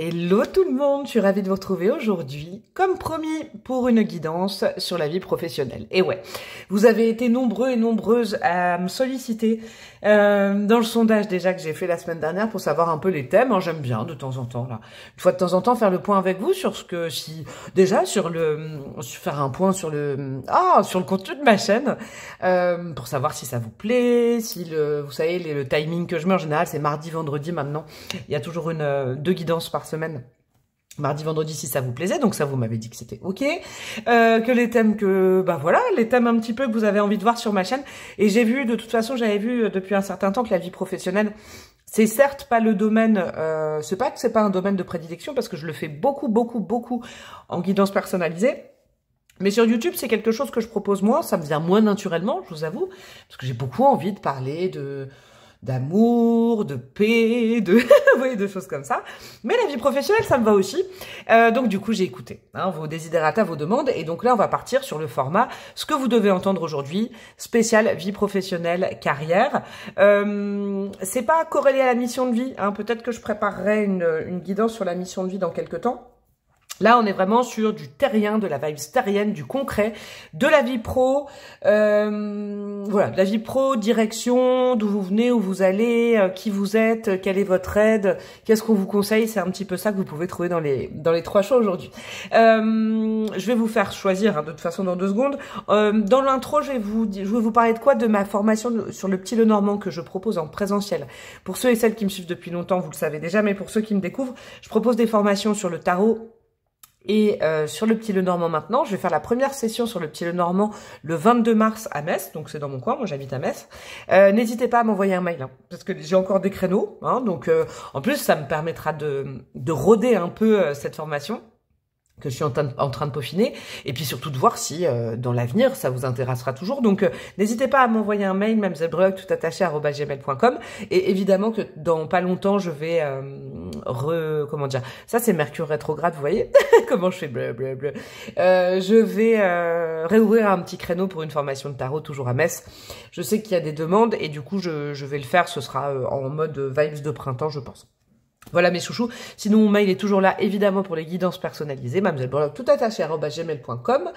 Hello tout le monde, je suis ravie de vous retrouver aujourd'hui, comme promis, pour une guidance sur la vie professionnelle. Et ouais, vous avez été nombreux et nombreuses à me solliciter dans le sondage déjà que j'ai fait la semaine dernière pour savoir un peu les thèmes. Hein, j'aime bien de temps en temps, là, une fois de temps en temps, faire le point avec vous sur ce que, déjà faire un point sur le contenu de ma chaîne, pour savoir si ça vous plaît, vous savez, le timing que je mets en général, c'est mardi, vendredi maintenant. Il y a toujours deux guidances par semaine. Mardi, vendredi, si ça vous plaisait, donc ça vous m'avez dit que c'était ok, que les thèmes les thèmes un petit peu que vous avez envie de voir sur ma chaîne. Et j'ai vu, de toute façon, j'avais vu depuis un certain temps que la vie professionnelle, c'est certes pas le domaine, c'est pas que c'est pas un domaine de prédilection parce que je le fais beaucoup en guidance personnalisée. Mais sur YouTube, c'est quelque chose que je propose moins, ça me vient moins naturellement, je vous avoue, parce que j'ai beaucoup envie de parler d'amour, de paix, vous voyez, de choses comme ça. Mais la vie professionnelle, ça me va aussi. Donc du coup, j'ai écouté vos desiderata, vos demandes. Et donc là, on va partir sur le format, ce que vous devez entendre aujourd'hui, spécial vie professionnelle, carrière. C'est pas corrélé à la mission de vie. Peut-être que je préparerai une guidance sur la mission de vie dans quelques temps. Là, on est vraiment sur du terrien, de la vibe terrienne, du concret, de la vie pro, voilà, de la vie pro, direction, d'où vous venez, où vous allez, qui vous êtes, quelle est votre aide, qu'est-ce qu'on vous conseille, c'est un petit peu ça que vous pouvez trouver dans les trois choix aujourd'hui. Je vais vous faire choisir, de toute façon, dans 2 secondes. Dans l'intro, je vais vous parler de quoi? De ma formation sur le petit Lenormand que je propose en présentiel. Pour ceux et celles qui me suivent depuis longtemps, vous le savez déjà, mais pour ceux qui me découvrent, je propose des formations sur le tarot et sur le petit Lenormand maintenant. Je vais faire la première session sur le petit Lenormand le 22 mars à Metz, donc c'est dans mon coin, moi j'habite à Metz. N'hésitez pas à m'envoyer un mail, parce que j'ai encore des créneaux, donc en plus ça me permettra de rôder un peu cette formation que je suis en train de peaufiner, et puis surtout de voir si dans l'avenir ça vous intéressera toujours. Donc n'hésitez pas à m'envoyer un mail, mamzellebrog tout attaché @gmail.com, et évidemment que dans pas longtemps je vais comment dire, ça c'est Mercure rétrograde, vous voyez comment je fais bleu. Je vais réouvrir un petit créneau pour une formation de tarot toujours à Metz. Je sais qu'il y a des demandes et du coup je vais le faire, ce sera en mode vibes de printemps, je pense. Voilà mes chouchous. Sinon, mon mail est toujours là, évidemment, pour les guidances personnalisées, mamzellebrog tout attaché @gmail.com,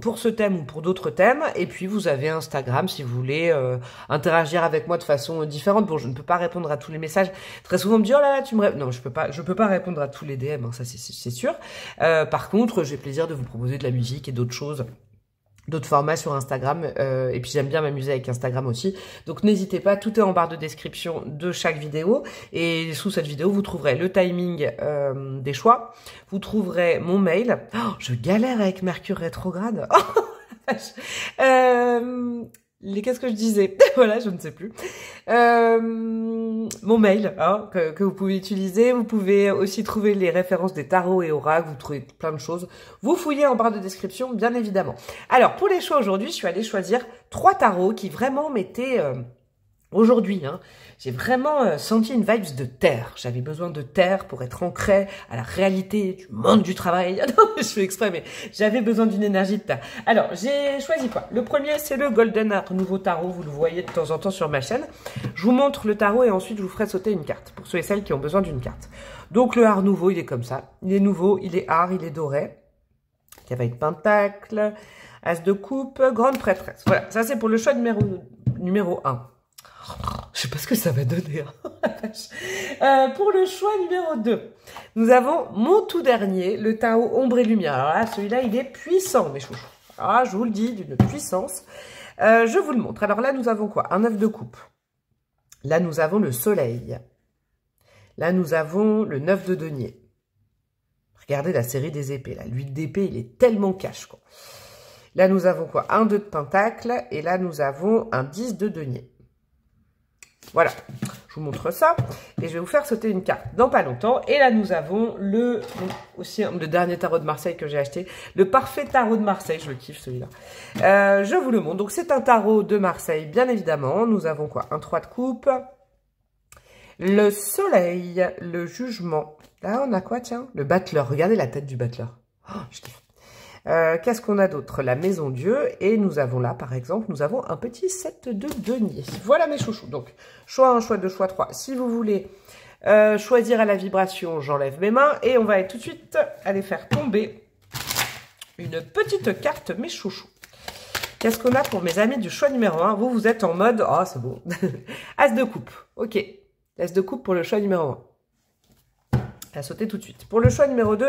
pour ce thème ou pour d'autres thèmes. Et puis, vous avez Instagram si vous voulez interagir avec moi de façon différente. Bon, je ne peux pas répondre à tous les messages. Très souvent, on me dit, oh là là, non, je peux pas répondre à tous les DM, ça c'est sûr. Par contre, j'ai plaisir de vous proposer de la musique et d'autres choses, d'autres formats sur Instagram, et puis j'aime bien m'amuser avec Instagram aussi, donc n'hésitez pas, tout est en barre de description de chaque vidéo, et sous cette vidéo vous trouverez le timing des choix, vous trouverez mon mail. Je galère avec Mercure rétrograde. Qu'est-ce que je disais? Voilà, je ne sais plus. Mon mail, que vous pouvez utiliser. Vous pouvez aussi trouver les références des tarots et oracles. Vous trouvez plein de choses. Vous fouillez en barre de description, bien évidemment. Alors, pour les choix aujourd'hui, je suis allée choisir 3 tarots qui vraiment m'étaient... Aujourd'hui, j'ai vraiment senti une vibes de terre. J'avais besoin de terre pour être ancrée à la réalité du monde du travail. Non, je fais exprès, mais j'avais besoin d'une énergie de terre. Alors, j'ai choisi quoi? Le premier, c'est le Golden Art Nouveau Tarot. Vous le voyez de temps en temps sur ma chaîne. Je vous montre le tarot et ensuite, je vous ferai sauter une carte pour ceux et celles qui ont besoin d'une carte. Donc, le Art Nouveau, il est comme ça. Il est nouveau, il est art, il est doré. Cavalier de Pentacle, As de Coupe, Grande Prêtresse. Voilà, ça c'est pour le choix numéro 1. Je sais pas ce que ça va donner. Pour le choix numéro 2, nous avons mon tout dernier, le tarot Ombre et Lumière. Alors là, celui-là, il est puissant, mes chouchous. Ah, je vous le dis, d'une puissance. Je vous le montre. Alors là, nous avons quoi? Un 9 de coupe. Là, nous avons le soleil. Là, nous avons le 9 de denier. Regardez la série des épées. Là, l'huile d'épée, il est tellement cash, quoi. Là, nous avons quoi? Un 2 de pentacle. Et là, nous avons un 10 de denier. Voilà, je vous montre ça et je vais vous faire sauter une carte dans pas longtemps. Et là, nous avons le dernier tarot de Marseille que j'ai acheté, le parfait tarot de Marseille, je le kiffe celui-là. Je vous le montre. Donc, c'est un tarot de Marseille, bien évidemment. Nous avons quoi? Un 3 de coupe, le soleil, le jugement. Là, on a quoi, tiens? Le battleur. Regardez la tête du battleur. Oh, je kiffe. Qu'est-ce qu'on a d'autre? La maison Dieu. Et nous avons là, par exemple, nous avons un petit 7 de denier. Voilà mes chouchous. Donc, choix 1, choix 2, choix 3. Si vous voulez Choisir à la vibration, j'enlève mes mains. Et on va tout de suite aller faire tomber une petite carte, mes chouchous. Qu'est-ce qu'on a pour mes amis du choix numéro 1? Vous, vous êtes en mode... Oh, c'est bon. As de coupe. Ok. As de coupe pour le choix numéro 1. À sauter tout de suite. Pour le choix numéro 2,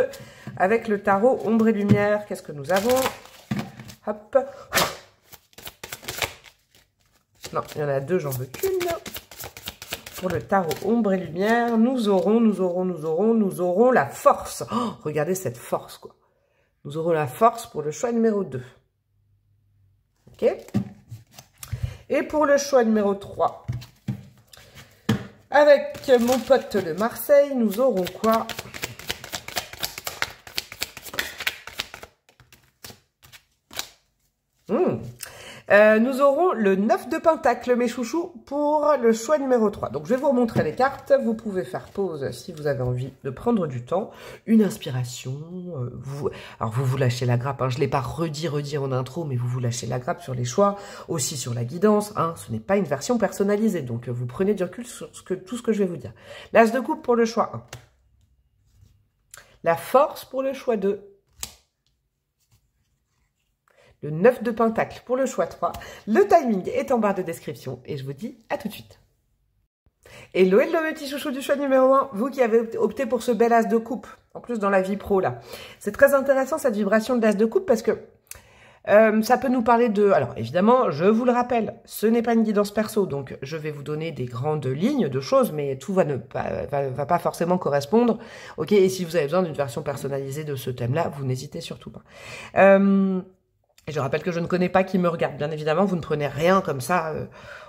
avec le tarot ombre et lumière, qu'est-ce que nous avons? Hop. Non, il y en a deux, j'en veux qu'une. Pour le tarot ombre et lumière, nous aurons la force. Oh, regardez cette force, quoi. Nous aurons la force pour le choix numéro 2. Ok. Et pour le choix numéro 3, avec mon pote de Marseille, nous aurons quoi? Nous aurons le 9 de pentacle, mes chouchous, pour le choix numéro 3. Donc, je vais vous remontrer les cartes. Vous pouvez faire pause si vous avez envie de prendre du temps. Une inspiration. Alors, vous lâchez la grappe. Hein. Je ne l'ai pas redit en intro, mais vous lâchez la grappe sur les choix, aussi sur la guidance. Hein. Ce n'est pas une version personnalisée. Donc, vous prenez du recul sur tout ce que je vais vous dire. L'as de coupe pour le choix 1. La force pour le choix 2. Le 9 de pentacle pour le choix 3. Le timing est en barre de description et je vous dis à tout de suite. Hello, hello, mes petits chouchous du choix numéro 1. Vous qui avez opté pour ce bel as de coupe, en plus dans la vie pro là. C'est très intéressant cette vibration de l'as de coupe parce que ça peut nous parler de... Alors évidemment, je vous le rappelle, ce n'est pas une guidance perso, donc je vais vous donner des grandes lignes de choses, mais tout va pas forcément correspondre. Ok, et si vous avez besoin d'une version personnalisée de ce thème-là, vous n'hésitez surtout pas. Et je rappelle que je ne connais pas qui me regarde. Bien évidemment, vous ne prenez rien comme ça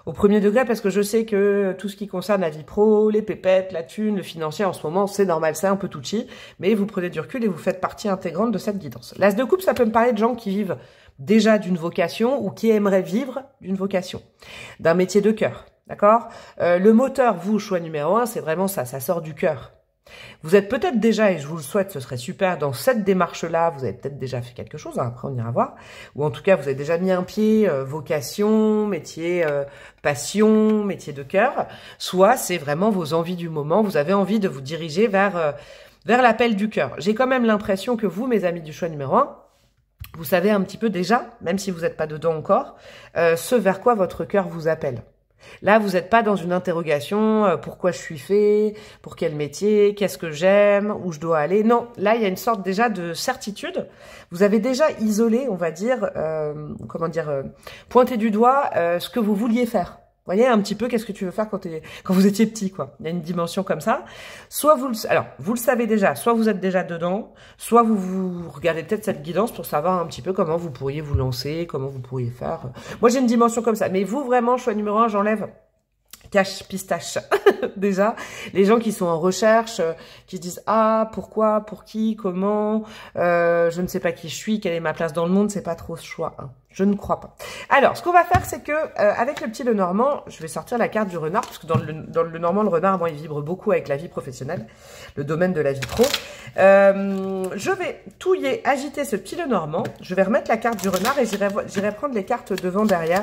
au premier degré parce que je sais que tout ce qui concerne la vie pro, les pépettes, la thune, le financier en ce moment, c'est normal, c'est un peu touchy. Mais vous prenez du recul et vous faites partie intégrante de cette guidance. L'as de coupe, ça peut me parler de gens qui vivent déjà d'une vocation ou qui aimeraient vivre d'une vocation, d'un métier de cœur. D'accord? Le moteur, vous, choix numéro 1, c'est vraiment ça, ça sort du cœur. Vous êtes peut-être déjà, et je vous le souhaite, ce serait super, dans cette démarche-là, vous avez peut-être déjà fait quelque chose, hein, après on ira voir, ou en tout cas vous avez déjà mis un pied, vocation, métier, passion, métier de cœur, soit c'est vraiment vos envies du moment, vous avez envie de vous diriger vers l'appel du cœur. J'ai quand même l'impression que vous, mes amis du choix numéro 1, vous savez un petit peu déjà, même si vous n'êtes pas dedans encore, ce vers quoi votre cœur vous appelle. Là, vous n'êtes pas dans une interrogation, pourquoi je suis fait, pour quel métier, qu'est-ce que j'aime, où je dois aller. Non, là, il y a une sorte déjà de certitude. Vous avez déjà isolé, on va dire, pointé du doigt ce que vous vouliez faire. Vous voyez un petit peu qu'est-ce que tu veux faire quand vous étiez petit, quoi. Il y a une dimension comme ça. Soit vous le savez déjà, soit vous êtes déjà dedans, soit vous regardez peut-être cette guidance pour savoir un petit peu comment vous pourriez vous lancer, comment vous pourriez faire. Moi, j'ai une dimension comme ça. Mais vous, vraiment, choix numéro 1, j'enlève cache pistache. Déjà, les gens qui sont en recherche, qui se disent « Ah, pourquoi, pour qui, comment, je ne sais pas qui je suis, quelle est ma place dans le monde », c'est pas trop ce choix. Hein. Je ne crois pas. Alors, ce qu'on va faire, c'est que avec le petit Lenormand, je vais sortir la carte du renard, parce que dans le Lenormand, le renard, bon, il vibre beaucoup avec la vie professionnelle, le domaine de la vie pro. Je vais touiller, agiter ce petit Lenormand. Je vais remettre la carte du renard et j'irai prendre les cartes devant, derrière,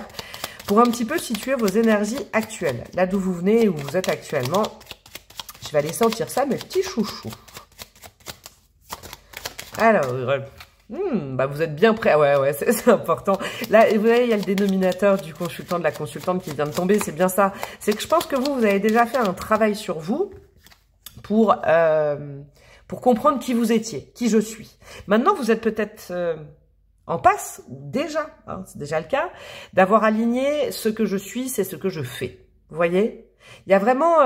pour un petit peu situer vos énergies actuelles. Là d'où vous venez et où vous êtes actuellement. Je vais aller sentir ça, mes petits chouchous. Alors, bah vous êtes bien prêts. Ouais, c'est important. Là, vous voyez, il y a le dénominateur du consultant, de la consultante qui vient de tomber. C'est bien ça. C'est que je pense que vous avez déjà fait un travail sur vous pour comprendre qui vous étiez, qui je suis. Maintenant, vous êtes peut-être... en passe, déjà, hein, c'est déjà le cas, d'avoir aligné ce que je suis, c'est ce que je fais. Vous voyez? Il y a vraiment,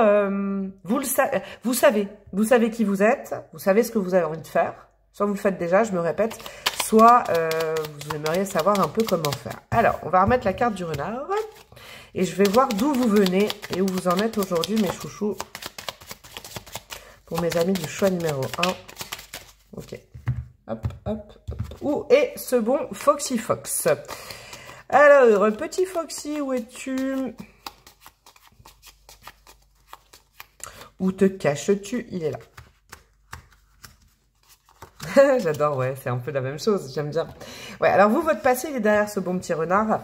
vous savez qui vous êtes, vous savez ce que vous avez envie de faire. Soit vous le faites déjà, je me répète, soit vous aimeriez savoir un peu comment faire. Alors, on va remettre la carte du renard et je vais voir d'où vous venez et où vous en êtes aujourd'hui, mes chouchous, pour mes amis du choix numéro 1. Ok. Hop, hop, hop. Où est ce bon Foxy Fox? Alors, petit Foxy, où es-tu? Où te caches-tu? Il est là. J'adore, ouais, c'est un peu la même chose, j'aime bien. Ouais, alors vous, votre passé, il est derrière ce bon petit renard.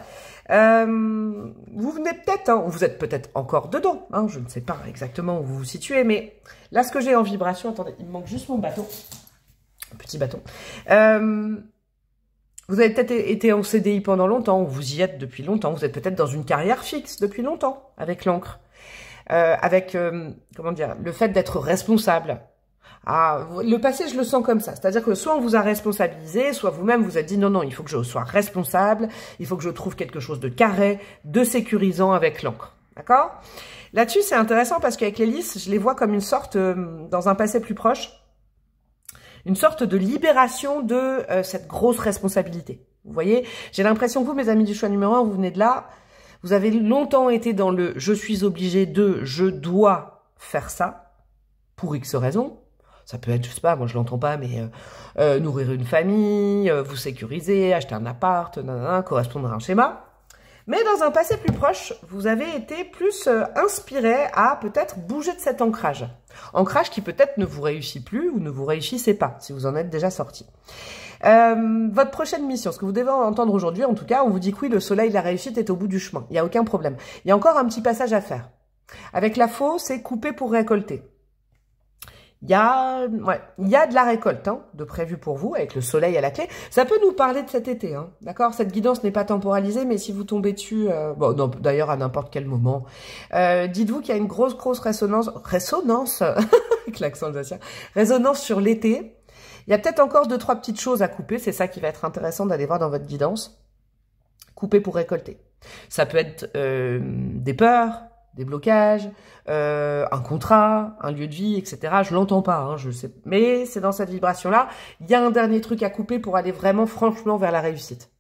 Vous venez peut-être, hein, vous êtes peut-être encore dedans, hein, je ne sais pas exactement où vous vous situez, mais là, ce que j'ai en vibration, attendez, il me manque juste mon bâton, un petit bâton. Vous avez peut-être été en CDI pendant longtemps, vous y êtes depuis longtemps, vous êtes peut-être dans une carrière fixe depuis longtemps, avec l'encre, comment dire, le fait d'être responsable. Ah, le passé, je le sens comme ça. C'est-à-dire que soit on vous a responsabilisé, soit vous-même vous êtes dit non, il faut que je sois responsable, il faut que je trouve quelque chose de carré, de sécurisant avec l'encre. D'accord? Là-dessus, c'est intéressant parce qu'avec les lys, je les vois comme une sorte, dans un passé plus proche, une sorte de libération de cette grosse responsabilité. Vous voyez? J'ai l'impression que vous, mes amis du choix numéro 1, vous venez de là, vous avez longtemps été dans le « je suis obligé de »,« je dois faire ça », pour X raisons. Ça peut être, je sais pas, moi je l'entends pas, mais nourrir une famille, vous sécuriser, acheter un appart, correspondre à un schéma. Mais dans un passé plus proche, vous avez été plus inspiré à peut-être bouger de cet ancrage. Ancrage qui peut-être ne vous réussit plus ou ne vous réussissait pas, si vous en êtes déjà sorti. Votre prochaine mission, ce que vous devez entendre aujourd'hui, en tout cas, on vous dit que oui, le soleil, la réussite est au bout du chemin. Il n'y a aucun problème. Il y a encore un petit passage à faire. Avec la faux, c'est couper pour récolter. Il y a de la récolte hein, de prévu pour vous, avec le soleil à la clé. Ça peut nous parler de cet été, hein, d'accord? Cette guidance n'est pas temporalisée, mais si vous tombez dessus, bon, d'ailleurs à n'importe quel moment, dites-vous qu'il y a une grosse résonance, avec l'accent alsacien, résonance sur l'été. Il y a peut-être encore 2-3 petites choses à couper, c'est ça qui va être intéressant d'aller voir dans votre guidance. Couper pour récolter. Ça peut être des peurs, des blocages, un contrat, un lieu de vie, etc. Je l'entends pas, hein, je sais, mais c'est dans cette vibration-là. Il y a un dernier truc à couper pour aller vraiment franchement vers la réussite.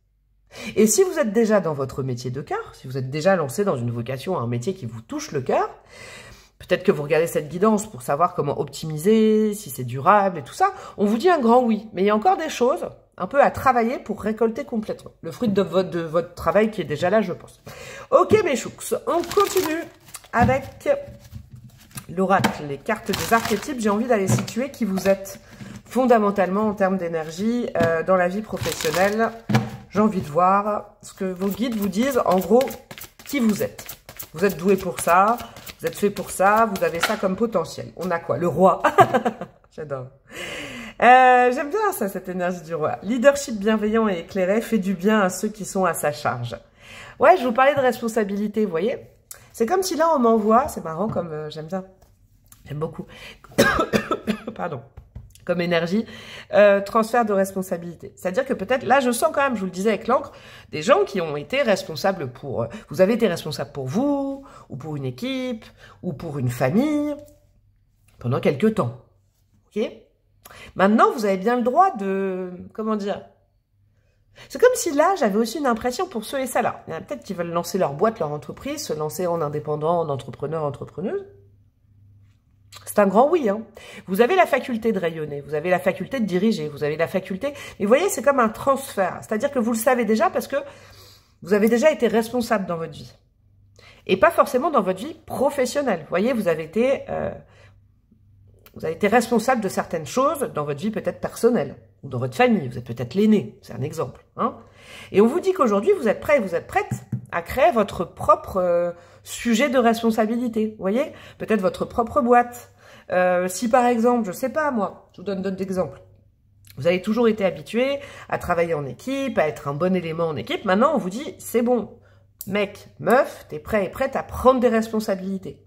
Et si vous êtes déjà dans votre métier de cœur, si vous êtes déjà lancé dans une vocation, un métier qui vous touche le cœur, peut-être que vous regardez cette guidance pour savoir comment optimiser, si c'est durable et tout ça, on vous dit un grand oui. Mais il y a encore des choses un peu à travailler pour récolter complètement. Le fruit de votre travail qui est déjà là, je pense. Ok mes chouks, on continue avec l'oracle, les cartes des archétypes. J'ai envie d'aller situer qui vous êtes fondamentalement en termes d'énergie dans la vie professionnelle. J'ai envie de voir ce que vos guides vous disent, en gros, qui vous êtes. Vous êtes doué pour ça, vous êtes fait pour ça, vous avez ça comme potentiel. On a quoi? Le roi. J'adore. J'aime bien ça, cette énergie du roi. Leadership bienveillant et éclairé fait du bien à ceux qui sont à sa charge. Ouais, je vous parlais de responsabilité, vous voyez. C'est comme si là, on m'envoie, c'est marrant comme j'aime bien, j'aime beaucoup, pardon, comme énergie, transfert de responsabilité. C'est-à-dire que peut-être, là, je sens quand même, je vous le disais avec l'encre, des gens qui ont été responsables pour, vous avez été responsable pour vous, ou pour une équipe, ou pour une famille, pendant quelques temps. Ok? Maintenant, vous avez bien le droit de, comment dire, c'est comme si là, j'avais aussi une impression pour ceux et ça là. Il y en a peut-être qui veulent lancer leur boîte, leur entreprise, se lancer en indépendant, en entrepreneur, entrepreneuse. C'est un grand oui. Hein. Vous avez la faculté de rayonner, vous avez la faculté de diriger, vous avez la faculté... Et vous voyez, c'est comme un transfert. C'est-à-dire que vous le savez déjà parce que vous avez déjà été responsable dans votre vie. Et pas forcément dans votre vie professionnelle. Vous voyez, vous avez été responsable de certaines choses dans votre vie peut-être personnelle. Ou dans votre famille, vous êtes peut-être l'aîné, c'est un exemple. Hein. Et on vous dit qu'aujourd'hui, vous êtes prêts, vous êtes prête à créer votre propre sujet de responsabilité. Vous voyez, peut-être votre propre boîte. Si par exemple, je sais pas moi, je vous donne d'autres exemples. Vous avez toujours été habitué à travailler en équipe, à être un bon élément en équipe. Maintenant, on vous dit, c'est bon, mec, meuf, t'es prêt et prête à prendre des responsabilités.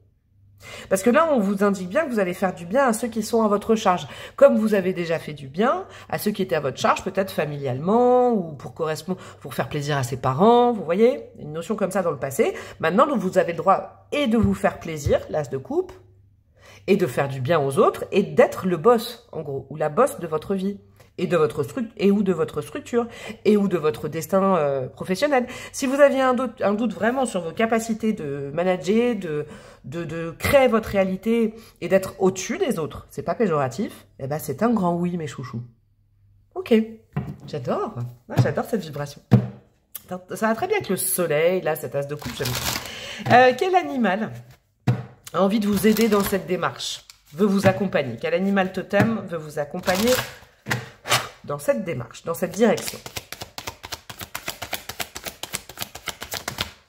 Parce que là, on vous indique bien que vous allez faire du bien à ceux qui sont à votre charge. Comme vous avez déjà fait du bien à ceux qui étaient à votre charge, peut-être familialement, ou pour correspondre, pour faire plaisir à ses parents, vous voyez, une notion comme ça dans le passé. Maintenant, donc, vous avez le droit et de vous faire plaisir, l'as de coupe, et de faire du bien aux autres, et d'être le boss, en gros, ou la boss de votre vie. Et de votre ou de votre structure, et ou de votre destin professionnel. Si vous aviez un doute vraiment sur vos capacités de manager, de créer votre réalité et d'être au-dessus des autres, c'est pas péjoratif, eh ben c'est un grand oui, mes chouchous. Ok, j'adore, j'adore cette vibration. Ça va très bien avec le soleil, là, cette as de coupe, j'aime bien. Quel animal a envie de vous aider dans cette démarche, veut vous accompagner? Quel animal totem veut vous accompagner dans cette démarche, dans cette direction.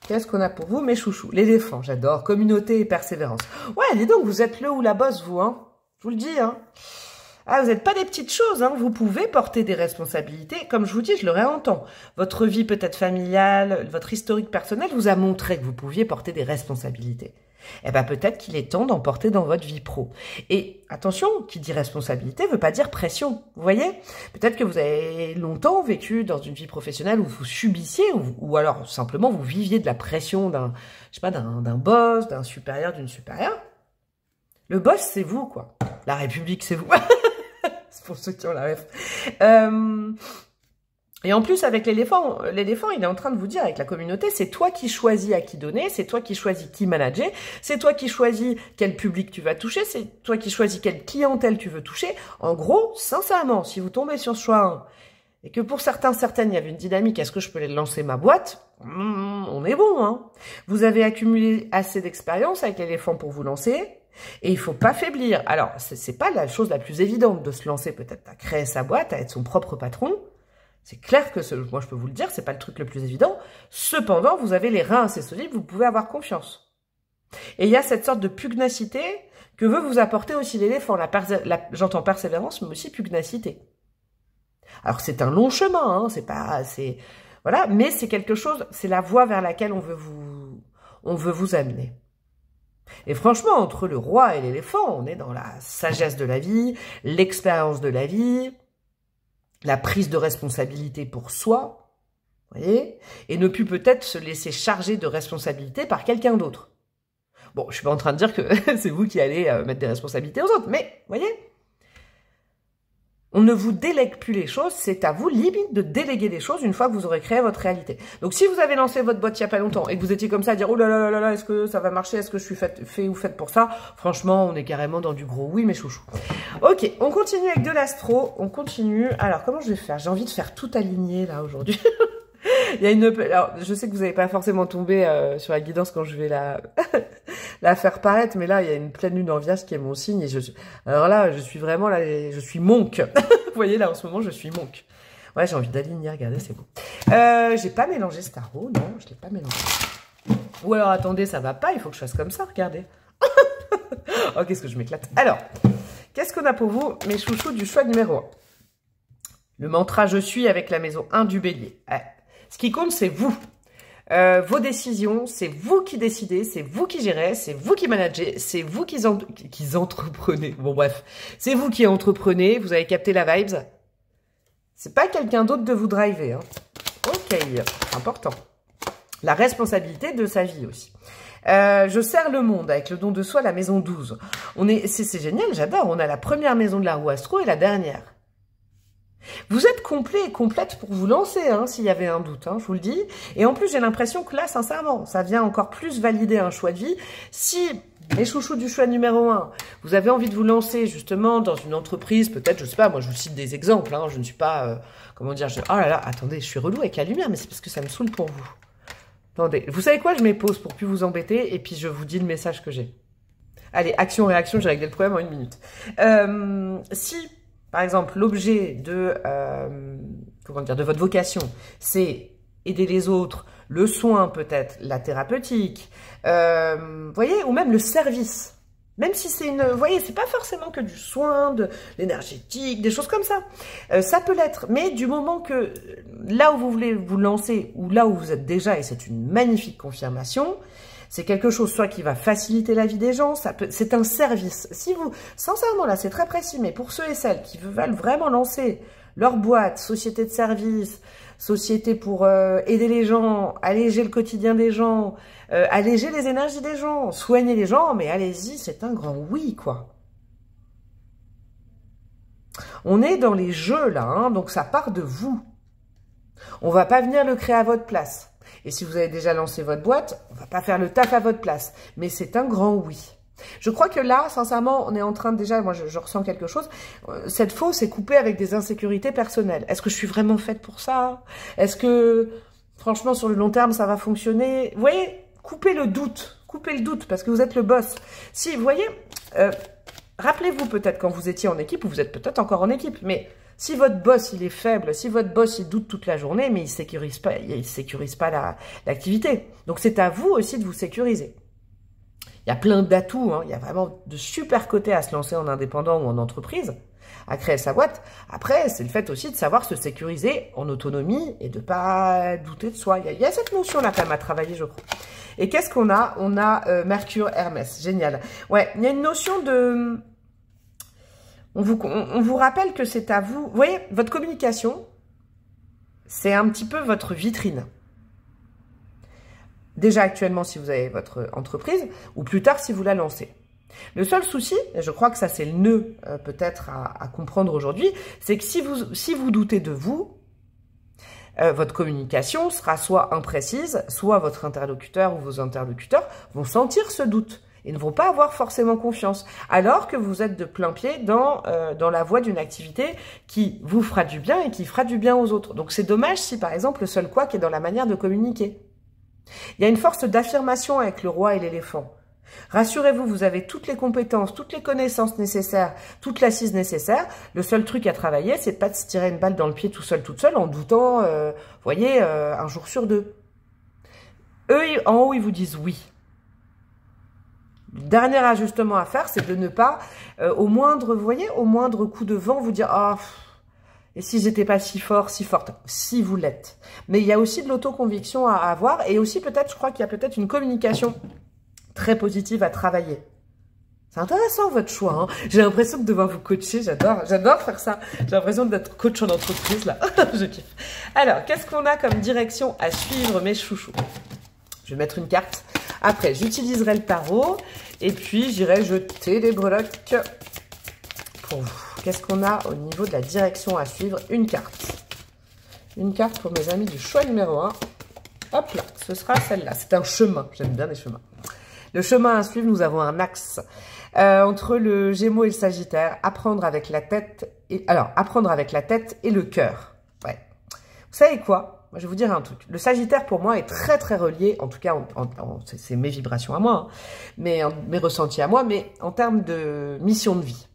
Qu'est-ce qu'on a pour vous, mes chouchous? L'éléphant, j'adore. Communauté et persévérance. Ouais, dis donc, vous êtes le ou la bosse, vous, hein. Je vous le dis, hein. Ah, vous n'êtes pas des petites choses, hein. Vous pouvez porter des responsabilités. Comme je vous dis, je le réentends. Votre vie peut-être familiale, votre historique personnel vous a montré que vous pouviez porter des responsabilités. Eh ben, peut-être qu'il est temps d'en porter dans votre vie pro. Et attention, qui dit responsabilité veut pas dire pression. Vous voyez? Peut-être que vous avez longtemps vécu dans une vie professionnelle où vous subissiez, ou alors simplement vous viviez de la pression d'un, je sais pas, d'un boss, d'un supérieur, d'une supérieure. Le boss, c'est vous, quoi. La République, c'est vous. C'est pour ceux qui ont la ref. Et en plus, avec l'éléphant, il est en train de vous dire, avec la communauté, c'est toi qui choisis à qui donner, c'est toi qui choisis qui manager, c'est toi qui choisis quel public tu vas toucher, c'est toi qui choisis quelle clientèle tu veux toucher. En gros, sincèrement, si vous tombez sur ce choix 1, et que pour certaines, il y avait une dynamique, est-ce que je peux lancer ma boîte? On est bon, hein. Vous avez accumulé assez d'expérience avec l'éléphant pour vous lancer, et il faut pas faiblir. Alors, c'est pas la chose la plus évidente de se lancer peut-être à créer sa boîte, à être son propre patron. C'est clair que, moi je peux vous le dire, c'est pas le truc le plus évident. Cependant, vous avez les reins assez solides, vous pouvez avoir confiance. Et il y a cette sorte de pugnacité que veut vous apporter aussi l'éléphant. J'entends persévérance, mais aussi pugnacité. Alors c'est un long chemin, hein, voilà, mais c'est quelque chose, c'est la voie vers laquelle on veut vous amener. Et franchement, entre le roi et l'éléphant, on est dans la sagesse de la vie, l'expérience de la vie, la prise de responsabilité pour soi, vous voyez, et ne plus peut-être se laisser charger de responsabilité par quelqu'un d'autre. Bon, je suis pas en train de dire que c'est vous qui allez mettre des responsabilités aux autres, mais, vous voyez, on ne vous délègue plus les choses, c'est à vous, limite, de déléguer des choses une fois que vous aurez créé votre réalité. Donc, si vous avez lancé votre boîte il y a pas longtemps et que vous étiez comme ça à dire « Oh là là là là, est-ce que ça va marcher? Est-ce que je suis fait ou faite pour ça ?» Franchement, on est carrément dans du gros oui, mes chouchous. Ok, on continue avec de l'astro, on continue. Alors, comment je vais faire? J'ai envie de faire tout aligné, là, aujourd'hui. Il y a alors, je sais que vous n'allez pas forcément tomber sur la guidance quand je vais la faire paraître, mais là, il y a une pleine lune en Vierge qui est mon signe. Et alors là, je suis vraiment là, je suis monk. Vous voyez, là, en ce moment, je suis monk. Ouais, j'ai envie d'aligner, regardez, c'est beau. J'ai pas mélangé ce tarot, non, je l'ai pas mélangé. Ou alors, attendez, ça va pas, il faut que je fasse comme ça, regardez. Oh, qu'est-ce que je m'éclate. Alors, qu'est-ce qu'on a pour vous, mes chouchous du choix numéro 1? Le mantra « Je suis » avec la maison 1 du Bélier. Ce qui compte, c'est vous. Vos décisions, c'est vous qui décidez, c'est vous qui gérez, c'est vous qui managez, c'est vous qui entreprenez. Bon, bref, c'est vous qui entreprenez, vous avez capté la vibes. C'est pas quelqu'un d'autre de vous driver. Hein. Ok, important. La responsabilité de sa vie aussi. Je sers le monde avec le don de soi, la maison 12. C'est génial, j'adore. On a la première maison de la roue astro et la dernière. Vous êtes complet et complète pour vous lancer, hein, s'il y avait un doute, hein, je vous le dis. Et en plus, j'ai l'impression que là, sincèrement, ça vient encore plus valider un choix de vie. Si, les chouchous du choix numéro 1, vous avez envie de vous lancer justement dans une entreprise, peut-être, je sais pas, moi je vous cite des exemples, hein, je ne suis pas, comment dire, oh là là, attendez, je suis relou avec la lumière, mais c'est parce que ça me saoule pour vous. Attendez, vous savez quoi, je mets pause pour plus vous embêter, et puis je vous dis le message que j'ai. Allez, action-réaction, j'ai réglé le problème en 1 minute. Si... Par exemple, l'objet de votre vocation, c'est aider les autres, le soin peut-être, la thérapeutique, voyez, ou même le service. Même si c'est vous voyez, c'est pas forcément que du soin, de l'énergétique, des choses comme ça. Ça peut l'être, mais du moment que là où vous voulez vous lancer, ou là où vous êtes déjà, et c'est une magnifique confirmation, c'est quelque chose soit qui va faciliter la vie des gens, c'est un service. Si vous, sincèrement là, c'est très précis, mais pour ceux et celles qui veulent vraiment lancer leur boîte, société de service, société pour aider les gens, alléger le quotidien des gens, alléger les énergies des gens, soigner les gens, mais allez-y, c'est un grand oui, quoi. On est dans les jeux là, hein, donc ça part de vous. On va pas venir le créer à votre place. Et si vous avez déjà lancé votre boîte, on va pas faire le taf à votre place. Mais c'est un grand oui. Je crois que là, sincèrement, on est en train de déjà, moi je ressens quelque chose. Cette fausse est coupée avec des insécurités personnelles. Est-ce que je suis vraiment faite pour ça? Est-ce que, franchement, sur le long terme, ça va fonctionner? Vous voyez, coupez le doute. Coupez le doute parce que vous êtes le boss. Si, vous voyez, rappelez-vous peut-être quand vous étiez en équipe, ou vous êtes peut-être encore en équipe, mais Si votre boss, il est faible, si votre boss, il doute toute la journée, mais il sécurise pas l'activité. Donc, c'est à vous aussi de vous sécuriser. Il y a plein d'atouts, hein. Il y a vraiment de super côtés à se lancer en indépendant ou en entreprise, à créer sa boîte. Après, c'est le fait aussi de savoir se sécuriser en autonomie et de pas douter de soi. Il y a cette notion-là quand même à travailler, je crois. Et qu'est-ce qu'on a? On a Mercure, Hermès. Génial. Ouais, il y a une notion de... On vous rappelle que c'est à vous. Vous voyez, votre communication, c'est un petit peu votre vitrine. Déjà actuellement si vous avez votre entreprise, ou plus tard si vous la lancez. Le seul souci, et je crois que ça c'est le nœud peut-être à comprendre aujourd'hui, c'est que si vous doutez de vous, votre communication sera soit imprécise, soit votre interlocuteur ou vos interlocuteurs vont sentir ce doute. Ils ne vont pas avoir forcément confiance, alors que vous êtes de plein pied dans la voie d'une activité qui vous fera du bien et qui fera du bien aux autres. Donc c'est dommage si par exemple le seul couac est dans la manière de communiquer. Il y a une force d'affirmation avec le roi et l'éléphant. Rassurez-vous, vous avez toutes les compétences, toutes les connaissances nécessaires, toute l'assise nécessaire. Le seul truc à travailler, c'est pas de se tirer une balle dans le pied tout seul, toute seule, en doutant, voyez, un jour sur deux. Eux, en haut, ils vous disent oui. Le dernier ajustement à faire, c'est de ne pas, au moindre, vous voyez, au moindre coup de vent, vous dire « Ah, et si j'étais pas si fort, si forte ?» Si vous l'êtes. Mais il y a aussi de l'autoconviction à avoir, et aussi peut-être, je crois qu'il y a peut-être une communication très positive à travailler. C'est intéressant votre choix, hein. J'ai l'impression de devoir vous coacher, j'adore faire ça. J'ai l'impression d'être coach en entreprise, là. Je kiffe. Alors, qu'est-ce qu'on a comme direction à suivre, mes chouchous? Je vais mettre une carte. Après, j'utiliserai le tarot. Et puis, j'irai jeter des breloques pour vous. Qu'est-ce qu'on a au niveau de la direction à suivre? Une carte. Une carte pour mes amis du choix numéro 1. Hop là, ce sera celle-là. C'est un chemin. J'aime bien les chemins. Le chemin à suivre, nous avons un axe entre le Gémeaux et le Sagittaire. Apprendre avec la tête et le cœur. Ouais. Vous savez quoi? Je vais vous dire un truc. Le Sagittaire, pour moi, est très, très relié, en tout cas, c'est mes vibrations à moi, hein, mais mes ressentis à moi, mais en termes de mission de vie.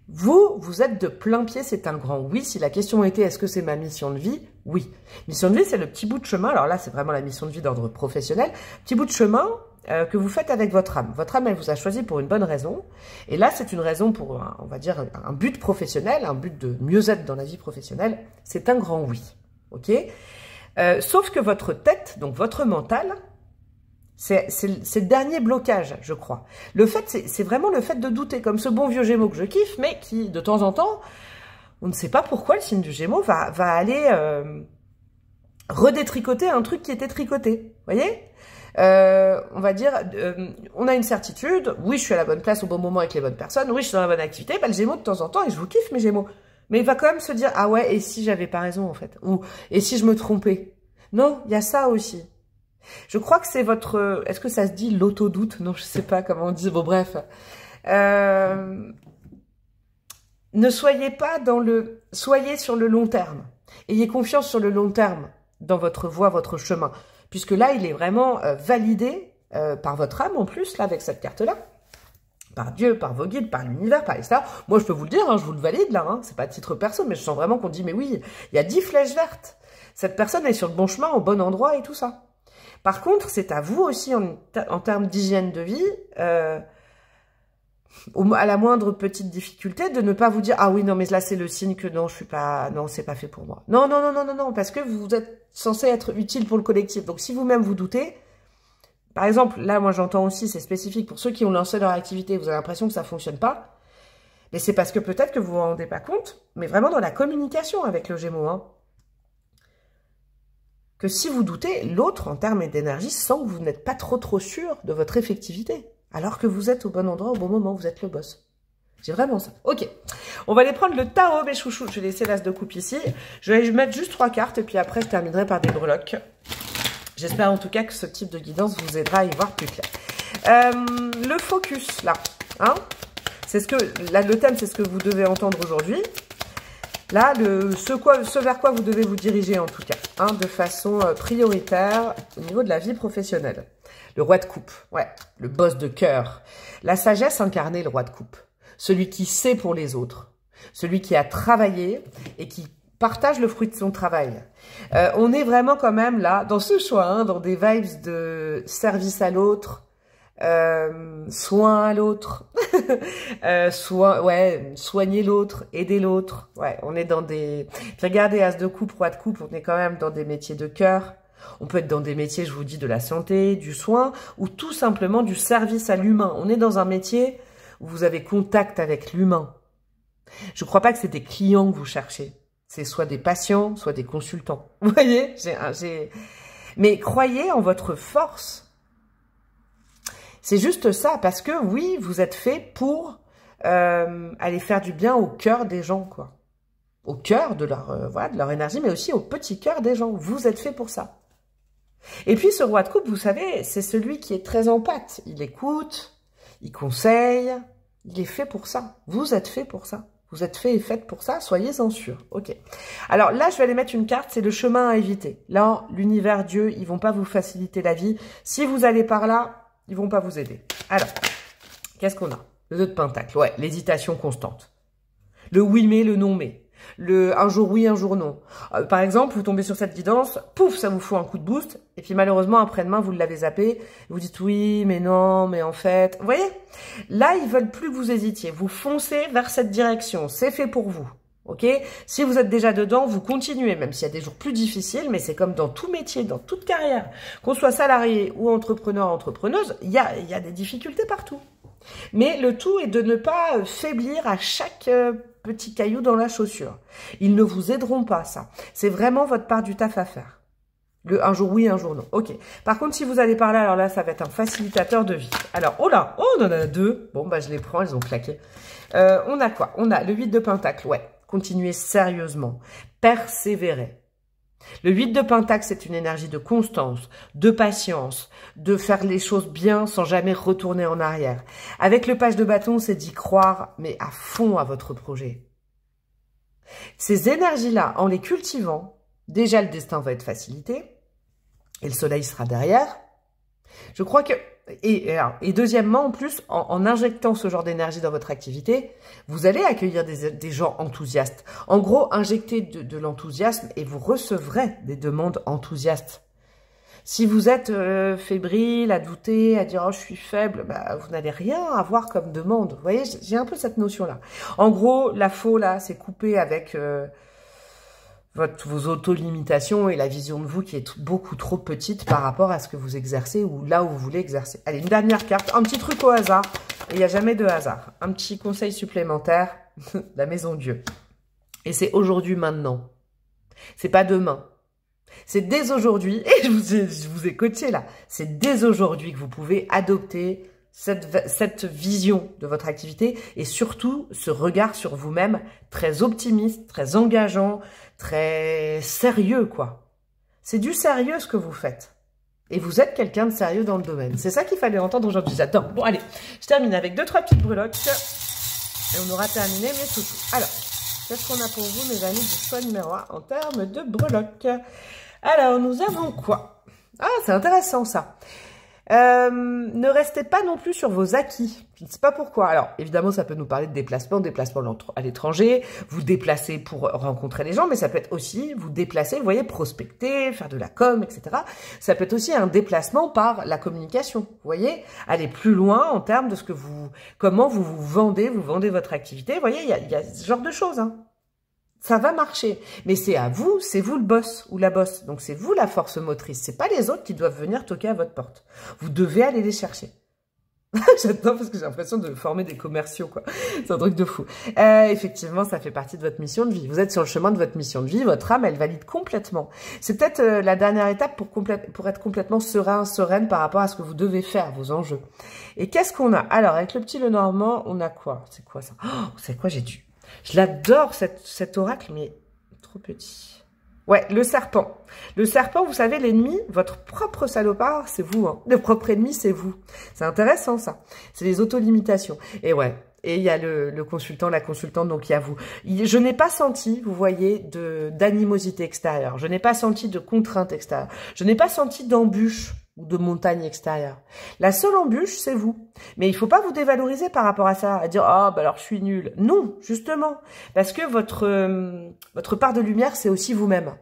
Vous êtes de plein pied, c'est un grand oui. Si la question était, est-ce que c'est ma mission de vie? Oui. Mission de vie, c'est le petit bout de chemin. Alors là, c'est vraiment la mission de vie d'ordre professionnel. Petit bout de chemin que vous faites avec votre âme. Votre âme, elle vous a choisi pour une bonne raison. Et là, c'est une raison pour, on va dire, un but professionnel, un but de mieux-être dans la vie professionnelle. C'est un grand oui. Ok, sauf que votre tête, donc votre mental, c'est le dernier blocage, je crois. Le fait, c'est vraiment le fait de douter, comme ce bon vieux Gémeaux que je kiffe, mais qui, de temps en temps, on ne sait pas pourquoi le signe du Gémeaux va aller redétricoter un truc qui était tricoté. Vous voyez, on va dire, on a une certitude, oui, je suis à la bonne place au bon moment avec les bonnes personnes, oui, je suis dans la bonne activité, bah, le Gémeaux, de temps en temps, et je vous kiffe mes Gémeaux. Mais il va quand même se dire, ah ouais, et si j'avais pas raison, en fait? Ou, et si je me trompais? Non, il y a ça aussi. Je crois que c'est votre... Est-ce que ça se dit l'auto-doute? Non, je sais pas comment on dit. Bon, bref. Ne soyez pas dans le... Soyez sur le long terme. Ayez confiance sur le long terme dans votre voie, votre chemin. Puisque là, il est vraiment validé par votre âme, en plus, là, avec cette carte-là. Par Dieu, par vos guides, par l'univers, par les stars. Moi, je peux vous le dire, hein, je vous le valide là, hein, c'est pas à titre perso, mais je sens vraiment qu'on dit, mais oui, il y a 10 flèches vertes. Cette personne est sur le bon chemin, au bon endroit et tout ça. Par contre, c'est à vous aussi, en termes d'hygiène de vie, à la moindre petite difficulté, de ne pas vous dire, ah oui, non, mais là, c'est le signe que non, je suis pas, non, c'est pas fait pour moi. Non, non, non, non, non, non, parce que vous êtes censé être utile pour le collectif. Donc, si vous-même vous doutez, par exemple, là, moi, j'entends aussi, c'est spécifique pour ceux qui ont lancé leur activité, vous avez l'impression que ça fonctionne pas. Mais c'est parce que peut-être que vous vous rendez pas compte, mais vraiment dans la communication avec le Gémeaux, hein, que si vous doutez, l'autre, en termes d'énergie, sent que vous n'êtes pas trop sûr de votre effectivité, alors que vous êtes au bon endroit, au bon moment, vous êtes le boss. J'ai vraiment ça. Ok, on va aller prendre le tarot, mes chouchous. Je vais laisser l'as de coupe ici. Je vais mettre juste 3 cartes, et puis après, je terminerai par des breloques. J'espère en tout cas que ce type de guidance vous aidera à y voir plus clair. Le focus, là, hein, c'est ce que, là, le thème, c'est ce que vous devez entendre aujourd'hui. Là, ce vers quoi vous devez vous diriger, en tout cas, hein, de façon prioritaire au niveau de la vie professionnelle. Le roi de coupe, ouais, le boss de cœur. La sagesse incarnée, le roi de coupe. Celui qui sait pour les autres. celui qui a travaillé et qui partage le fruit de son travail. On est vraiment quand même là, dans ce choix, hein, dans des vibes de service à l'autre, soin à l'autre, soigner l'autre, aider l'autre. Ouais, on est dans des... Puis regardez, As de coupe, Roi de coupe, on est quand même dans des métiers de cœur. On peut être dans des métiers, je vous dis, de la santé, du soin, ou tout simplement du service à l'humain. On est dans un métier où vous avez contact avec l'humain. Je ne crois pas que c'est des clients que vous cherchez. C'est soit des patients, soit des consultants. Vous voyez, mais croyez en votre force. C'est juste ça, parce que oui, vous êtes fait pour aller faire du bien au cœur des gens, quoi. Au cœur de leur, voilà, de leur énergie, mais aussi au petit cœur des gens. Vous êtes fait pour ça. Et puis ce Roi de coupe, vous savez, c'est celui qui est très en pâte. Il écoute, il conseille, il est fait pour ça. Vous êtes fait pour ça. Vous êtes fait et faite pour ça, soyez-en sûrs. Ok. Alors là, je vais aller mettre une carte, c'est le chemin à éviter. Là, l'univers, Dieu, ils vont pas vous faciliter la vie. Si vous allez par là, ils vont pas vous aider. Alors, qu'est-ce qu'on a? Le 2 de Pentacle, ouais, l'hésitation constante. Le oui mais, le non mais. Le un jour oui, un jour non. Par exemple, vous tombez sur cette guidance, pouf, ça vous fout un coup de boost, et puis malheureusement, après-demain, vous l'avez zappé, vous dites oui, mais non, mais en fait... Vous voyez? Là, ils veulent plus que vous hésitiez. Vous foncez vers cette direction. C'est fait pour vous. Ok? Si vous êtes déjà dedans, vous continuez, même s'il y a des jours plus difficiles, mais c'est comme dans tout métier, dans toute carrière. Qu'on soit salarié ou entrepreneur, entrepreneuse, il y a des difficultés partout. Mais le tout est de ne pas faiblir à chaque petit caillou dans la chaussure. Ils ne vous aideront pas, ça. C'est vraiment votre part du taf à faire. Le un jour oui, un jour non. Ok. Par contre, si vous allez par là, alors là, ça va être un facilitateur de vie. Alors, oh là, oh, on en a 2. Bon, bah, je les prends, elles ont claqué. On a quoi? On a le 8 de Pentacle, ouais. Continuez sérieusement. Persévérez. Le 8 de Pentacle, c'est une énergie de constance, de patience, de faire les choses bien sans jamais retourner en arrière. Avec le page de bâton, c'est d'y croire, mais à fond à votre projet. Ces énergies-là, en les cultivant, déjà le destin va être facilité, et le soleil sera derrière. Je crois que... Et deuxièmement, en plus, en injectant ce genre d'énergie dans votre activité, vous allez accueillir des gens enthousiastes. En gros, injectez de l'enthousiasme et vous recevrez des demandes enthousiastes. Si vous êtes fébrile, à douter, à dire « oh, je suis faible », bah, vous n'allez rien avoir comme demande. Vous voyez, j'ai un peu cette notion-là. En gros, la faux, là, c'est coupé avec... vos auto-limitations et la vision de vous qui est beaucoup trop petite par rapport à ce que vous exercez ou là où vous voulez exercer. Allez, une dernière carte, un petit truc au hasard. Il n'y a jamais de hasard. Un petit conseil supplémentaire, la maison Dieu. Et c'est aujourd'hui, maintenant. C'est pas demain. C'est dès aujourd'hui, et je vous ai coaché là, c'est dès aujourd'hui que vous pouvez adopter cette vision de votre activité et surtout ce regard sur vous-même très optimiste, très engageant, très sérieux, quoi. C'est du sérieux ce que vous faites. Et vous êtes quelqu'un de sérieux dans le domaine. C'est ça qu'il fallait entendre aujourd'hui. J'adore. Bon, allez, je termine avec 2-3 petites breloques et on aura terminé mes sous-sous. Alors, qu'est-ce qu'on a pour vous, mes amis, du choix numéro 1 en termes de breloques? Alors, nous avons quoi? Ah, c'est intéressant, ça. Ne restez pas non plus sur vos acquis. Je ne sais pas pourquoi. Alors, évidemment, ça peut nous parler de déplacement à l'étranger, vous déplacer pour rencontrer les gens, mais ça peut être aussi vous déplacer, vous voyez, prospecter, faire de la com, etc. Ça peut être aussi un déplacement par la communication, vous voyez, aller plus loin en termes de ce que comment vous vendez votre activité. Vous voyez, il y a ce genre de choses, hein. Ça va marcher, mais c'est à vous, c'est vous le boss ou la boss. Donc c'est vous la force motrice, c'est pas les autres qui doivent venir toquer à votre porte. Vous devez aller les chercher. J'adore parce que j'ai l'impression de former des commerciaux, quoi. C'est un truc de fou. Effectivement, ça fait partie de votre mission de vie. Vous êtes sur le chemin de votre mission de vie, votre âme, elle valide complètement. C'est peut-être la dernière étape pour être complètement sereine par rapport à ce que vous devez faire, vos enjeux. Et qu'est-ce qu'on a? Alors, avec le petit Lenormand, on a quoi? C'est quoi ça? Oh, c'est quoi? Je l'adore, cet oracle, mais trop petit. Ouais, le serpent. Le serpent, vous savez, l'ennemi, votre propre salopard, c'est vous. Hein. Le propre ennemi, c'est vous. C'est intéressant, ça. C'est les autolimitations. Et ouais, et il y a le consultant, la consultante, donc il y a vous. Je n'ai pas senti, vous voyez, d'animosité extérieure. Je n'ai pas senti de contrainte extérieure. Je n'ai pas senti d'embûche ou de montagne extérieure. La seule embûche, c'est vous. Mais il faut pas vous dévaloriser par rapport à ça, à dire « Ah, bah alors je suis nul ». Non, justement, parce que votre part de lumière, c'est aussi vous-même.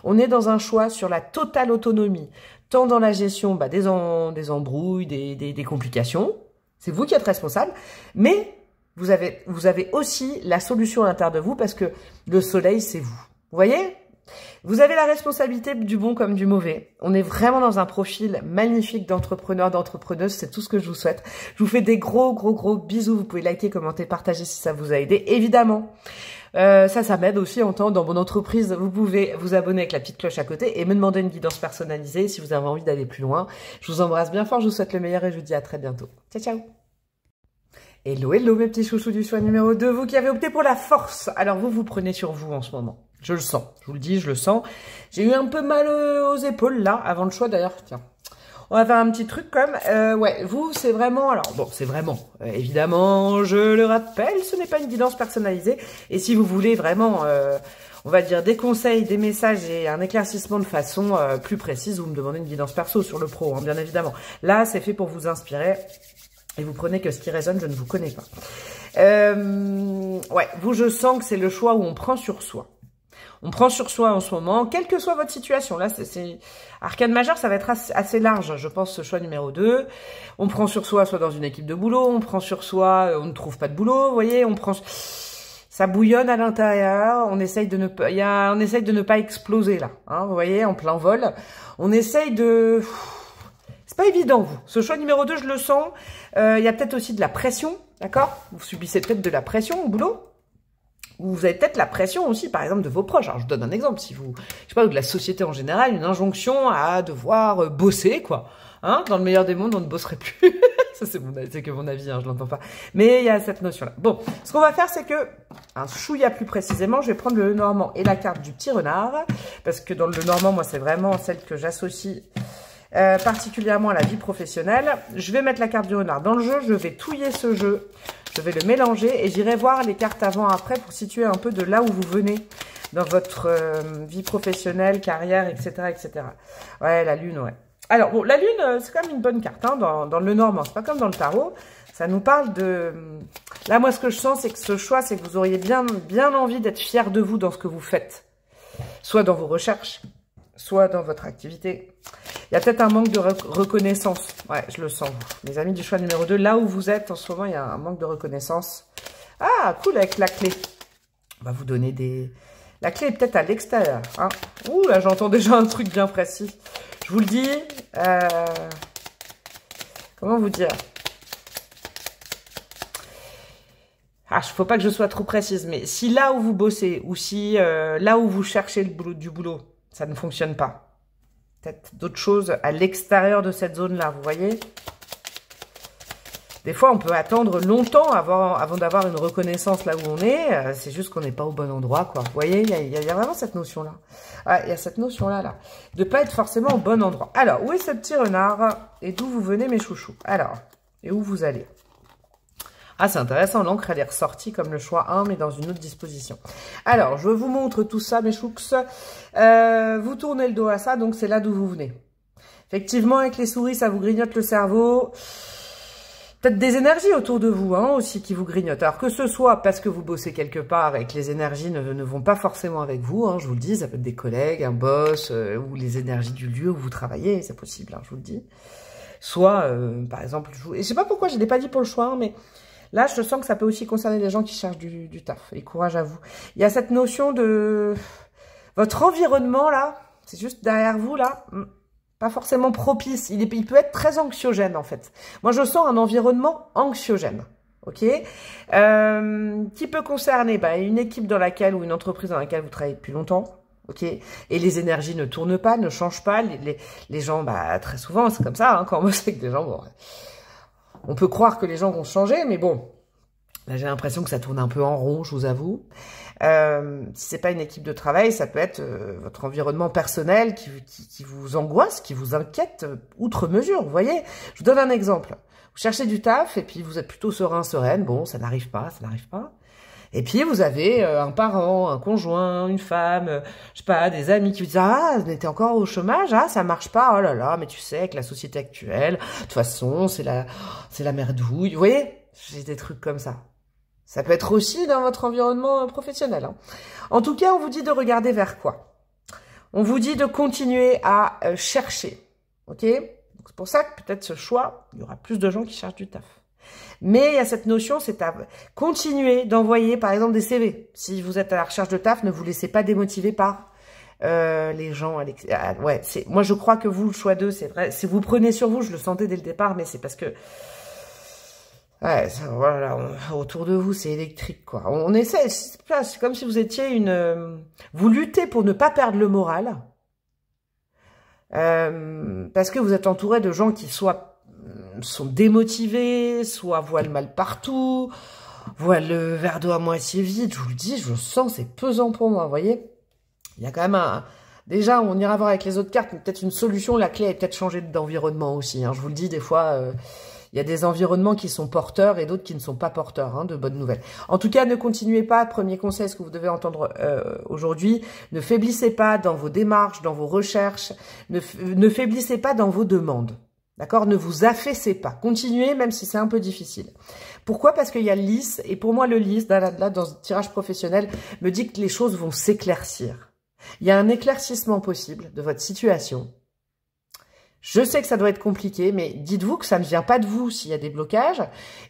On est dans un choix sur la totale autonomie, tant dans la gestion des embrouilles, des complications. C'est vous qui êtes responsable, mais vous avez aussi la solution à l'intérieur de vous parce que le soleil, c'est vous. Vous voyez ? Vous avez la responsabilité du bon comme du mauvais. On est vraiment dans un profil magnifique d'entrepreneur, d'entrepreneuse. C'est tout ce que je vous souhaite. Je vous fais des gros bisous. Vous pouvez liker, commenter, partager si ça vous a aidé. Évidemment, ça m'aide aussi en temps dans mon entreprise. Vous pouvez vous abonner avec la petite cloche à côté et me demander une guidance personnalisée si vous avez envie d'aller plus loin. Je vous embrasse bien fort. Je vous souhaite le meilleur et je vous dis à très bientôt. Ciao, ciao. Hello, hello mes petits chouchous du choix numéro 2, vous qui avez opté pour la force. Alors vous prenez sur vous en ce moment. Je le sens, je vous le dis, je le sens. J'ai eu un peu mal aux épaules là, avant le choix d'ailleurs. Tiens, on va faire un petit truc comme, ouais, vous c'est vraiment, alors bon, c'est vraiment, évidemment, je le rappelle, ce n'est pas une guidance personnalisée. Et si vous voulez vraiment, on va dire des conseils, des messages et un éclaircissement de façon plus précise, vous me demandez une guidance perso sur le pro, hein, bien évidemment. Là, c'est fait pour vous inspirer. Et vous prenez que ce qui résonne, je ne vous connais pas. Ouais, vous, je sens que c'est le choix où on prend sur soi. On prend sur soi en ce moment, quelle que soit votre situation. Là, c'est arcane majeur, ça va être assez large, je pense, ce choix numéro 2. On prend sur soi, soit dans une équipe de boulot, on prend sur soi, on ne trouve pas de boulot, vous voyez, on prend... Ça bouillonne à l'intérieur, on essaye de ne pas exploser là, hein, vous voyez, en plein vol. On essaye de... C'est pas évident, vous. Ce choix numéro 2, je le sens. Il y a peut-être aussi de la pression, d'accord? Vous subissez peut-être de la pression au boulot. Ou vous avez peut-être la pression aussi, par exemple, de vos proches. Alors, je donne un exemple. Si vous, je sais pas, ou de la société en général, une injonction à devoir bosser, quoi. Hein? Dans le meilleur des mondes, on ne bosserait plus. Ça, c'est que mon avis, hein, je l'entends pas. Mais il y a cette notion-là. Bon, ce qu'on va faire, c'est que, un chouïa plus précisément, je vais prendre le Lenormand et la carte du petit renard. Parce que dans le Lenormand, moi, c'est vraiment celle que j'associe particulièrement à la vie professionnelle. Je vais mettre la carte du renard dans le jeu, je vais touiller ce jeu, je vais le mélanger et j'irai voir les cartes avant-après pour situer un peu de là où vous venez dans votre vie professionnelle, carrière, etc., etc. Ouais, la lune, ouais. Alors, bon, la lune, c'est quand même une bonne carte, hein, dans le Lenormand. C'est pas comme dans le tarot. Ça nous parle de... Là, moi, ce que je sens, c'est que ce choix, c'est que vous auriez bien envie d'être fier de vous dans ce que vous faites. Soit dans vos recherches, soit dans votre activité. Il y a peut-être un manque de reconnaissance. Ouais, je le sens. Mes amis du choix numéro 2, là où vous êtes en ce moment, il y a un manque de reconnaissance. Ah, cool, avec la clé. On va vous donner des... La clé est peut-être à l'extérieur. Hein. Ouh, là, j'entends déjà un truc bien précis. Je vous le dis. Comment vous dire? Ah, faut pas que je sois trop précise, mais si là où vous bossez, ou si là où vous cherchez du boulot, ça ne fonctionne pas. Peut-être d'autres choses à l'extérieur de cette zone-là, vous voyez? Des fois, on peut attendre longtemps avant d'avoir une reconnaissance là où on est. C'est juste qu'on n'est pas au bon endroit, quoi. Vous voyez, il y a vraiment cette notion-là. Ah, il y a cette notion-là, là. De pas être forcément au bon endroit. Alors, où est ce petit renard? Et d'où vous venez, mes chouchous? Alors, et où vous allez? Ah, c'est intéressant, l'encre, elle est ressortie comme le choix 1, mais dans une autre disposition. Alors, je vous montre tout ça, mes chouks. Vous tournez le dos à ça, donc c'est là d'où vous venez. Effectivement, avec les souris, ça vous grignote le cerveau. Peut-être des énergies autour de vous, hein, aussi, qui vous grignotent. Alors, que ce soit parce que vous bossez quelque part et que les énergies ne vont pas forcément avec vous, hein, je vous le dis, ça peut être des collègues, un boss, ou les énergies du lieu où vous travaillez, c'est possible, hein, je vous le dis. Soit, par exemple, et je sais pas pourquoi, je l'ai pas dit pour le choix, hein, mais... Là, je sens que ça peut aussi concerner les gens qui cherchent du taf. Et courage à vous. Il y a cette notion de... Votre environnement, là, c'est juste derrière vous, là, pas forcément propice. Il peut être très anxiogène, en fait. Moi, je sens un environnement anxiogène. Ok, qui peut concerner une équipe dans laquelle ou une entreprise dans laquelle vous travaillez depuis longtemps. Ok, et les énergies ne tournent pas, ne changent pas. Les gens, très souvent, c'est comme ça, hein, quand on bosse avec des gens... Bon, on peut croire que les gens vont changer, mais bon, là j'ai l'impression que ça tourne un peu en rond, je vous avoue. Si c'est pas une équipe de travail, ça peut être votre environnement personnel qui vous angoisse, qui vous inquiète outre mesure, vous voyez. Je vous donne un exemple. Vous cherchez du taf et puis vous êtes plutôt serein, sereine. Bon, ça n'arrive pas, ça n'arrive pas. Et puis, vous avez un parent, un conjoint, une femme, je sais pas, des amis qui vous disent « Ah, t'es encore au chômage? Ah, ça marche pas? Oh là là, mais tu sais, avec la société actuelle, de toute façon, c'est la merdouille. » Vous voyez? J'ai des trucs comme ça. Ça peut être aussi dans votre environnement professionnel. Hein. En tout cas, on vous dit de regarder vers quoi? On vous dit de continuer à chercher. Ok? C'est pour ça que peut-être ce choix, il y aura plus de gens qui cherchent du taf. Mais il y a cette notion, c'est à continuer d'envoyer, par exemple, des CV. Si vous êtes à la recherche de taf, ne vous laissez pas démotiver par les gens. Ouais, moi, je crois que vous, le choix 2, c'est vrai. Si vous prenez sur vous, je le sentais dès le départ, mais c'est parce que ouais, voilà, autour de vous, c'est électrique, quoi. On essaie, c'est comme si vous étiez vous luttez pour ne pas perdre le moral, parce que vous êtes entouré de gens qui sont démotivés, soit voient le mal partout, voient le verre d'eau à moitié vide. Je vous le dis, je le sens, c'est pesant pour moi, vous voyez. Il y a quand même déjà, on ira voir avec les autres cartes, mais peut-être une solution. La clé est peut-être changer d'environnement aussi. Hein. Je vous le dis, des fois, il y a des environnements qui sont porteurs et d'autres qui ne sont pas porteurs hein, de bonnes nouvelles. En tout cas, ne continuez pas. Premier conseil, ce que vous devez entendre aujourd'hui, ne faiblissez pas dans vos démarches, dans vos recherches, ne faiblissez pas dans vos demandes. D'accord? Ne vous affaissez pas. Continuez, même si c'est un peu difficile. Pourquoi? Parce qu'il y a le lys, et pour moi, le lys, là, dans ce tirage professionnel, me dit que les choses vont s'éclaircir. Il y a un éclaircissement possible de votre situation. Je sais que ça doit être compliqué, mais dites-vous que ça ne vient pas de vous s'il y a des blocages.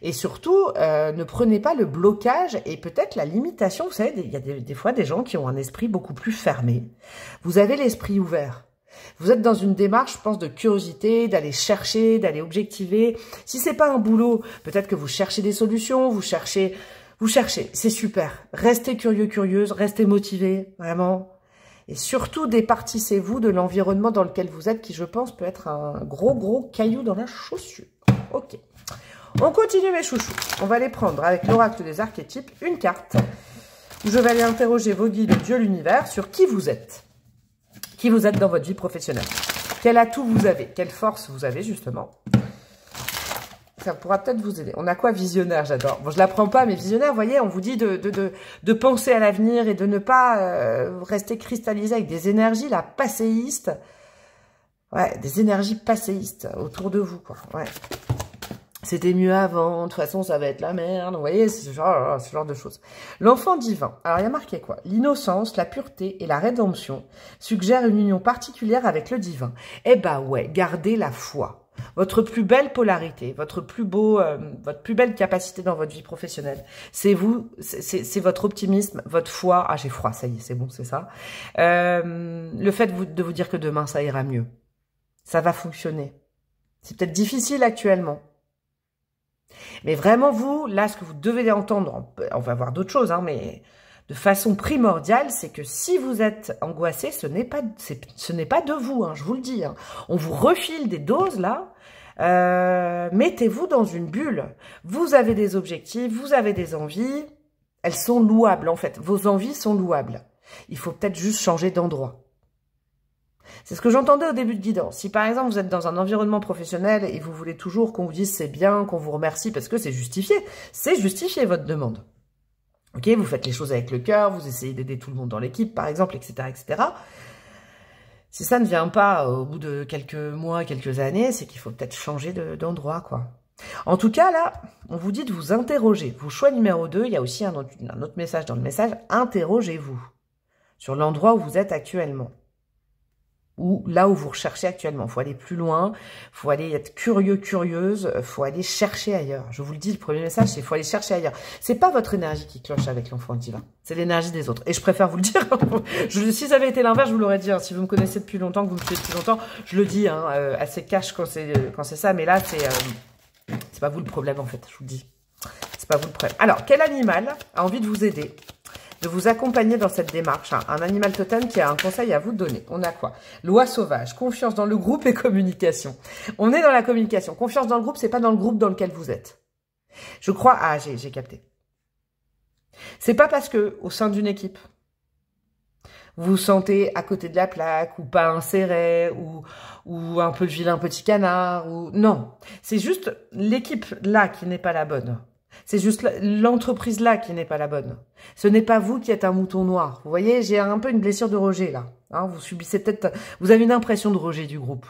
Et surtout, ne prenez pas le blocage et peut-être la limitation. Vous savez, il y a des fois des gens qui ont un esprit beaucoup plus fermé. Vous avez l'esprit ouvert. Vous êtes dans une démarche, je pense, de curiosité, d'aller chercher, d'aller objectiver. Si c'est pas un boulot, peut-être que vous cherchez des solutions, vous cherchez, c'est super. Restez curieux, curieuse, restez motivé, vraiment. Et surtout, départissez-vous de l'environnement dans lequel vous êtes, qui, je pense, peut être un gros caillou dans la chaussure. Ok. On continue, mes chouchous. On va les prendre avec l'oracle des archétypes, une carte, où je vais aller interroger vos guides, Dieu, l'univers, sur qui vous êtes. Qui vous êtes dans votre vie professionnelle. Quel atout vous avez, quelle force vous avez, justement. Ça pourra peut-être vous aider. On a quoi? Visionnaire, j'adore. Bon, je l'apprends pas, mais visionnaire, vous voyez, on vous dit de penser à l'avenir et de ne pas rester cristallisé avec des énergies, là, passéistes. Ouais, des énergies passéistes autour de vous, quoi. Ouais. C'était mieux avant, de toute façon, ça va être la merde. Vous voyez, c'est ce genre de choses. L'enfant divin. Alors, il y a marqué quoi? L'innocence, la pureté et la rédemption suggèrent une union particulière avec le divin. Eh ben ouais, gardez la foi. Votre plus belle polarité, votre plus belle capacité dans votre vie professionnelle, c'est vous, c'est votre optimisme, votre foi. Ah, j'ai froid, ça y est, c'est bon, c'est ça. Le fait de vous dire que demain, ça ira mieux. Ça va fonctionner. C'est peut-être difficile actuellement. Mais vraiment, vous, là, ce que vous devez entendre, on va voir d'autres choses, hein, mais de façon primordiale, c'est que si vous êtes angoissé, ce n'est pas de vous, hein, je vous le dis. Hein. On vous refile des doses, là. Mettez-vous dans une bulle. Vous avez des objectifs, vous avez des envies. Elles sont louables, en fait. Vos envies sont louables. Il faut peut-être juste changer d'endroit. C'est ce que j'entendais au début de guidance. Si par exemple vous êtes dans un environnement professionnel et vous voulez toujours qu'on vous dise c'est bien, qu'on vous remercie parce que c'est justifié votre demande. Ok, vous faites les choses avec le cœur, vous essayez d'aider tout le monde dans l'équipe par exemple, etc., etc. Si ça ne vient pas au bout de quelques mois, quelques années, c'est qu'il faut peut-être changer d'endroit, quoi. En tout cas, là, on vous dit de vous interroger. Vos choix numéro 2, il y a aussi un autre message dans le message, interrogez-vous sur l'endroit où vous êtes actuellement. Ou là où vous recherchez actuellement. Il faut aller plus loin, il faut aller être curieux, curieuse, il faut aller chercher ailleurs. Je vous le dis, le premier message, c'est qu'il faut aller chercher ailleurs. C'est pas votre énergie qui cloche avec l'enfant divin, c'est l'énergie des autres. Et je préfère vous le dire. Si ça avait été l'inverse, je vous l'aurais dit. Hein. Si vous me connaissez depuis longtemps, que vous me suivez depuis longtemps, je le dis, hein, assez cash quand c'est ça. Mais là, c'est pas vous le problème, en fait, je vous le dis. C'est pas vous le problème. Alors, quel animal a envie de vous aider, de vous accompagner dans cette démarche, hein. Un animal totem qui a un conseil à vous donner. On a quoi? Loi sauvage, confiance dans le groupe et communication. On est dans la communication. Confiance dans le groupe, c'est pas dans le groupe dans lequel vous êtes. Je crois... Ah, j'ai capté. C'est pas parce que, au sein d'une équipe, vous vous sentez à côté de la plaque, ou pas inséré, ou un peu vilain petit canard, ou... Non. C'est juste l'équipe là qui n'est pas la bonne. C'est juste l'entreprise là qui n'est pas la bonne. Ce n'est pas vous qui êtes un mouton noir. Vous voyez, j'ai un peu une blessure de rejet là. Hein, vous subissez peut-être, vous avez une impression de rejet du groupe.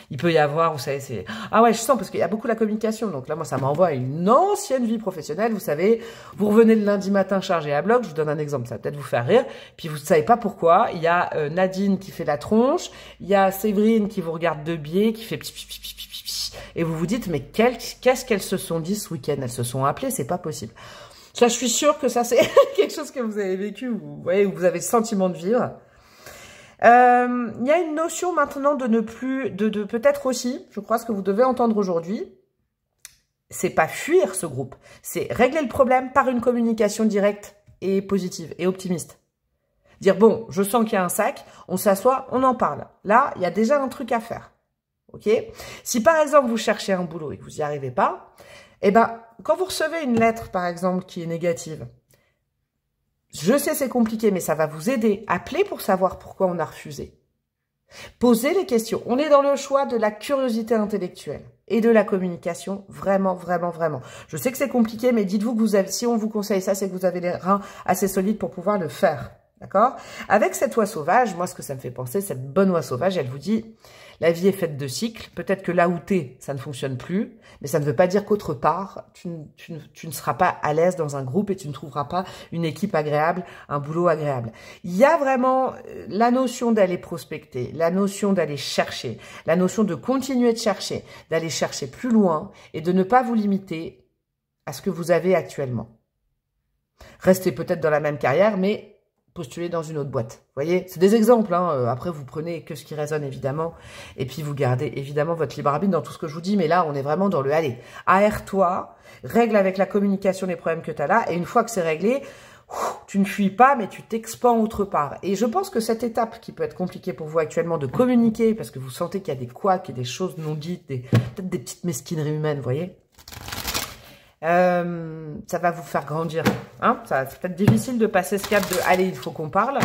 Il peut y avoir, vous savez, c'est... Ah ouais, je sens, parce qu'il y a beaucoup la communication. Donc là, moi, ça m'envoie à une ancienne vie professionnelle. Vous savez, vous revenez le lundi matin chargé à bloc. Je vous donne un exemple, ça va peut-être vous faire rire. Puis vous ne savez pas pourquoi. Il y a Nadine qui fait la tronche. Il y a Séverine qui vous regarde de biais, qui fait... Et vous vous dites, mais qu'est-ce qu'elles se sont dit ce week-end? Elles se sont appelées, c'est pas possible. Ça, je suis sûre que ça, c'est quelque chose que vous avez vécu, vous voyez, où vous avez le sentiment de vivre. Il y a une notion maintenant de ne plus, de peut-être aussi, je crois, ce que vous devez entendre aujourd'hui, c'est pas fuir ce groupe, c'est régler le problème par une communication directe et positive et optimiste. Dire, bon, je sens qu'il y a un sac, on s'assoit, on en parle. Là, il y a déjà un truc à faire. Ok? Si par exemple, vous cherchez un boulot et que vous n'y arrivez pas, eh ben, quand vous recevez une lettre, par exemple, qui est négative, je sais c'est compliqué, mais ça va vous aider. Appelez pour savoir pourquoi on a refusé. Posez les questions. On est dans le choix de la curiosité intellectuelle et de la communication. Vraiment, vraiment, vraiment. Je sais que c'est compliqué, mais dites-vous que vous avez, si on vous conseille ça, c'est que vous avez les reins assez solides pour pouvoir le faire. D'accord? Avec cette oie sauvage, moi, ce que ça me fait penser, cette bonne oie sauvage, elle vous dit, la vie est faite de cycles. Peut-être que là où t'es, ça ne fonctionne plus, mais ça ne veut pas dire qu'autre part, tu ne seras pas à l'aise dans un groupe et tu ne trouveras pas une équipe agréable, un boulot agréable. Il y a vraiment la notion d'aller prospecter, la notion d'aller chercher, la notion de continuer de chercher, d'aller chercher plus loin et de ne pas vous limiter à ce que vous avez actuellement. Restez peut-être dans la même carrière, mais postuler dans une autre boîte. Vous voyez, c'est des exemples. Hein. Après, vous prenez que ce qui résonne, évidemment. Et puis, vous gardez, évidemment, votre libre arbitre dans tout ce que je vous dis. Mais là, on est vraiment dans le « allez, aère-toi, règle avec la communication les problèmes que tu as là. » Et une fois que c'est réglé, tu ne fuis pas, mais tu t'expands autre part. Et je pense que cette étape qui peut être compliquée pour vous actuellement de communiquer, parce que vous sentez qu'il y a des couacs et des choses non dites, peut-être des petites mesquineries humaines, vous voyez, ça va vous faire grandir. Hein, c'est peut-être difficile de passer ce cap de « allez, il faut qu'on parle ».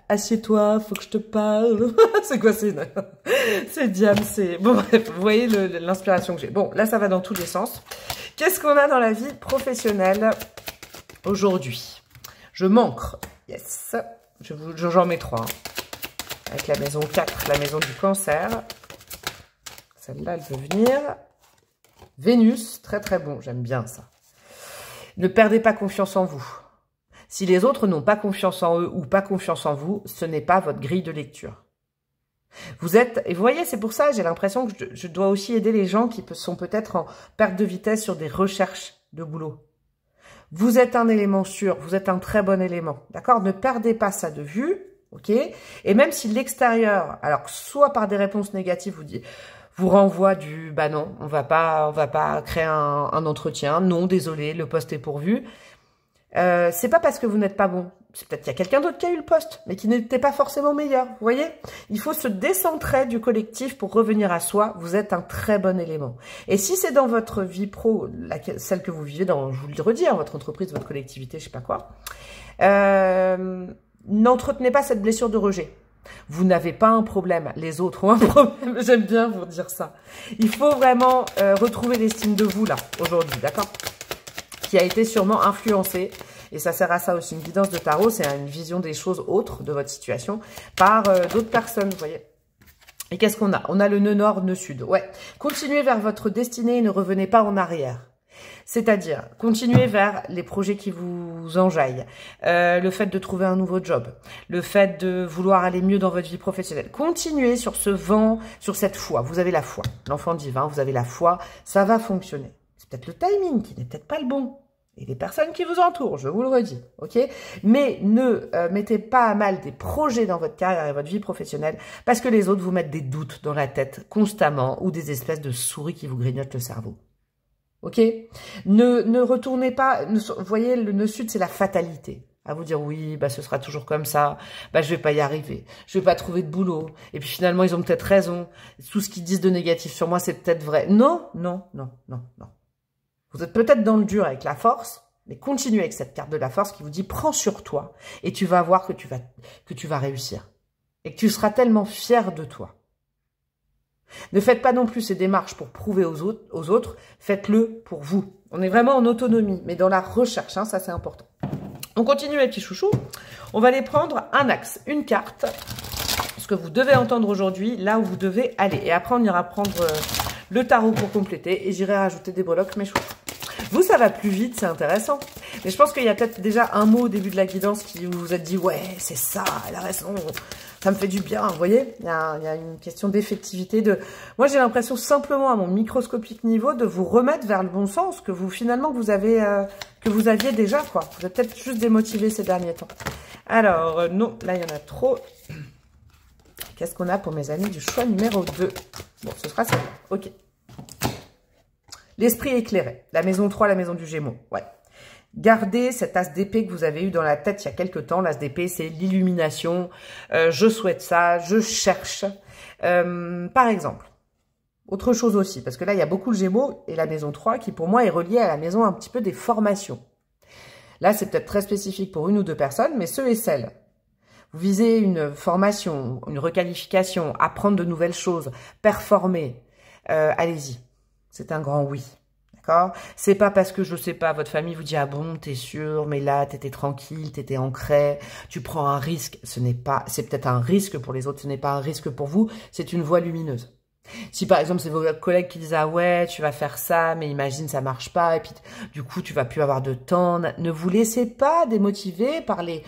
Assieds-toi, faut que je te parle. C'est quoi, c'est Diam, c'est... Bon, bref, vous voyez l'inspiration que j'ai. Bon, là, ça va dans tous les sens. Qu'est-ce qu'on a dans la vie professionnelle aujourd'hui? Je manque. Yes. J'en mets 3. Hein. Avec la maison 4, la maison du cancer. Celle-là, elle peut venir. Vénus, très très bon, j'aime bien ça. Ne perdez pas confiance en vous. Si les autres n'ont pas confiance en eux ou pas confiance en vous, ce n'est pas votre grille de lecture. Vous êtes, et vous voyez, c'est pour ça, j'ai l'impression que je dois aussi aider les gens qui sont peut-être en perte de vitesse sur des recherches de boulot. Vous êtes un élément sûr, vous êtes un très bon élément, d'accord? Ne perdez pas ça de vue, ok? Et même si l'extérieur, alors soit par des réponses négatives, vous renvoie du bah non, on va pas créer un entretien, non, désolé, le poste est pourvu. C'est pas parce que vous n'êtes pas bon, c'est peut-être qu'il y a quelqu'un d'autre qui a eu le poste, mais qui n'était pas forcément meilleur, vous voyez? Il faut se décentrer du collectif pour revenir à soi, vous êtes un très bon élément. Et si c'est dans votre vie pro, celle que vous vivez dans, je vous le redis, hein, votre entreprise, votre collectivité, je sais pas quoi, n'entretenez pas cette blessure de rejet. Vous n'avez pas un problème, les autres ont un problème, j'aime bien vous dire ça. Il faut vraiment retrouver l'estime de vous là, aujourd'hui, d'accord? Qui a été sûrement influencée, et ça sert à ça aussi, une guidance de tarot, c'est une vision des choses autres de votre situation, par d'autres personnes, vous voyez. Et qu'est-ce qu'on a? On a le nœud nord, nœud sud, ouais. Continuez vers votre destinée et ne revenez pas en arrière. C'est-à-dire, continuez vers les projets qui vous enjaillent, le fait de trouver un nouveau job, le fait de vouloir aller mieux dans votre vie professionnelle. Continuez sur ce vent, sur cette foi. Vous avez la foi, l'enfant divin, vous avez la foi, ça va fonctionner. C'est peut-être le timing qui n'est peut-être pas le bon. Et les personnes qui vous entourent, je vous le redis, ok? Mais ne mettez pas à mal des projets dans votre carrière et votre vie professionnelle parce que les autres vous mettent des doutes dans la tête constamment ou des espèces de souris qui vous grignotent le cerveau. Ok? Ne retournez pas, vous voyez, le nœud sud, c'est la fatalité. À vous dire, oui, bah, ce sera toujours comme ça, bah, je vais pas y arriver, je vais pas trouver de boulot. Et puis finalement, ils ont peut-être raison. Tout ce qu'ils disent de négatif sur moi, c'est peut-être vrai. Non, non, non, non, non. Vous êtes peut-être dans le dur avec la force, mais continuez avec cette carte de la force qui vous dit, prends sur toi et tu vas voir que tu vas réussir. Et que tu seras tellement fier de toi. Ne faites pas non plus ces démarches pour prouver aux autres, faites-le pour vous. On est vraiment en autonomie, mais dans la recherche, hein, ça c'est important. On continue mes petits chouchous. On va aller prendre un axe, une carte, ce que vous devez entendre aujourd'hui, là où vous devez aller. Et après, on ira prendre le tarot pour compléter et j'irai rajouter des breloques, mes chouchous. Vous, ça va plus vite, c'est intéressant. Mais je pense qu'il y a peut-être déjà un mot au début de la guidance qui vous vous êtes dit, ouais, c'est ça, elle a raison, ça me fait du bien, vous voyez. Il y a une question d'effectivité. Moi, j'ai l'impression simplement à mon microscopique niveau de vous remettre vers le bon sens que vous, finalement, que vous aviez déjà, quoi. Vous êtes peut-être juste démotivé ces derniers temps. Alors, non, là, il y en a trop. Qu'est-ce qu'on a pour mes amis du choix numéro 2? Bon, ce sera ça. Ok. L'esprit éclairé. La maison 3, la maison du Gémeaux. Ouais. Gardez cet as d'épée que vous avez eu dans la tête il y a quelques temps. L'as d'épée, c'est l'illumination. Je souhaite ça. Je cherche. Par exemple. Autre chose aussi. Parce que là, il y a beaucoup le Gémeaux et la maison 3 qui, pour moi, est reliée à la maison un petit peu des formations. Là, c'est peut-être très spécifique pour une ou deux personnes, mais ceux et celles. Vous visez une formation, une requalification, apprendre de nouvelles choses, performer. Allez-y. C'est un grand oui, d'accord? C'est pas parce que, je sais pas, votre famille vous dit « Ah bon, t'es sûr, mais là, t'étais tranquille, t'étais ancré, tu prends un risque. » Ce n'est pas, c'est peut-être un risque pour les autres, ce n'est pas un risque pour vous, c'est une voie lumineuse. Si par exemple, c'est vos collègues qui disent « Ah ouais, tu vas faire ça, mais imagine, ça marche pas, et puis du coup, tu vas plus avoir de temps. » Ne vous laissez pas démotiver par les...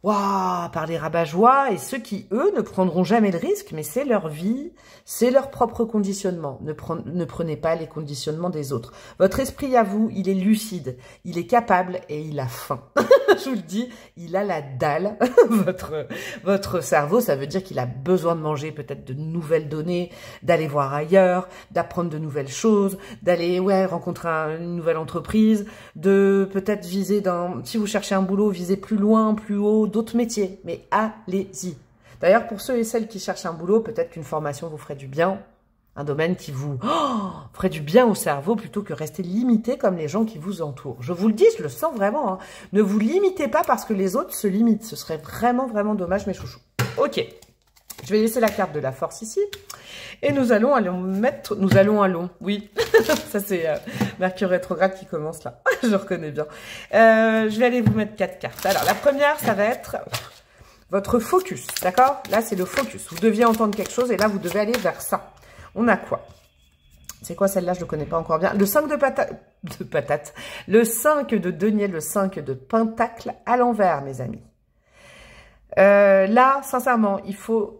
Waouh, par les rabat-joie et ceux qui, eux, ne prendront jamais le risque, mais c'est leur vie, c'est leur propre conditionnement. Ne prenez pas les conditionnements des autres. Votre esprit à vous, il est lucide, il est capable et il a faim. Je vous le dis, il a la dalle. votre cerveau, ça veut dire qu'il a besoin de manger peut-être de nouvelles données, d'aller voir ailleurs, d'apprendre de nouvelles choses, d'aller rencontrer une nouvelle entreprise, de peut-être viser si vous cherchez un boulot, viser plus loin, plus haut, d'autres métiers, mais allez-y. D'ailleurs, pour ceux et celles qui cherchent un boulot, peut-être qu'une formation vous ferait du bien, un domaine qui vous ferait du bien au cerveau plutôt que rester limité comme les gens qui vous entourent. Je vous le dis, je le sens vraiment. Hein. Ne vous limitez pas parce que les autres se limitent. Ce serait vraiment, vraiment dommage, mes chouchous. Ok, je vais laisser la carte de la force ici. Et nous allons mettre... Oui, ça c'est Mercure rétrograde qui commence là. Je reconnais bien. Je vais aller vous mettre 4 cartes. Alors, la première, ça va être votre focus, d'accord? Là, c'est le focus. Vous deviez entendre quelque chose et là, vous devez aller vers ça. On a quoi? C'est quoi celle-là? Je ne le connais pas encore bien. Le 5 de patate. Le 5 de denier, le 5 de pentacle à l'envers, mes amis. Là, sincèrement, il faut...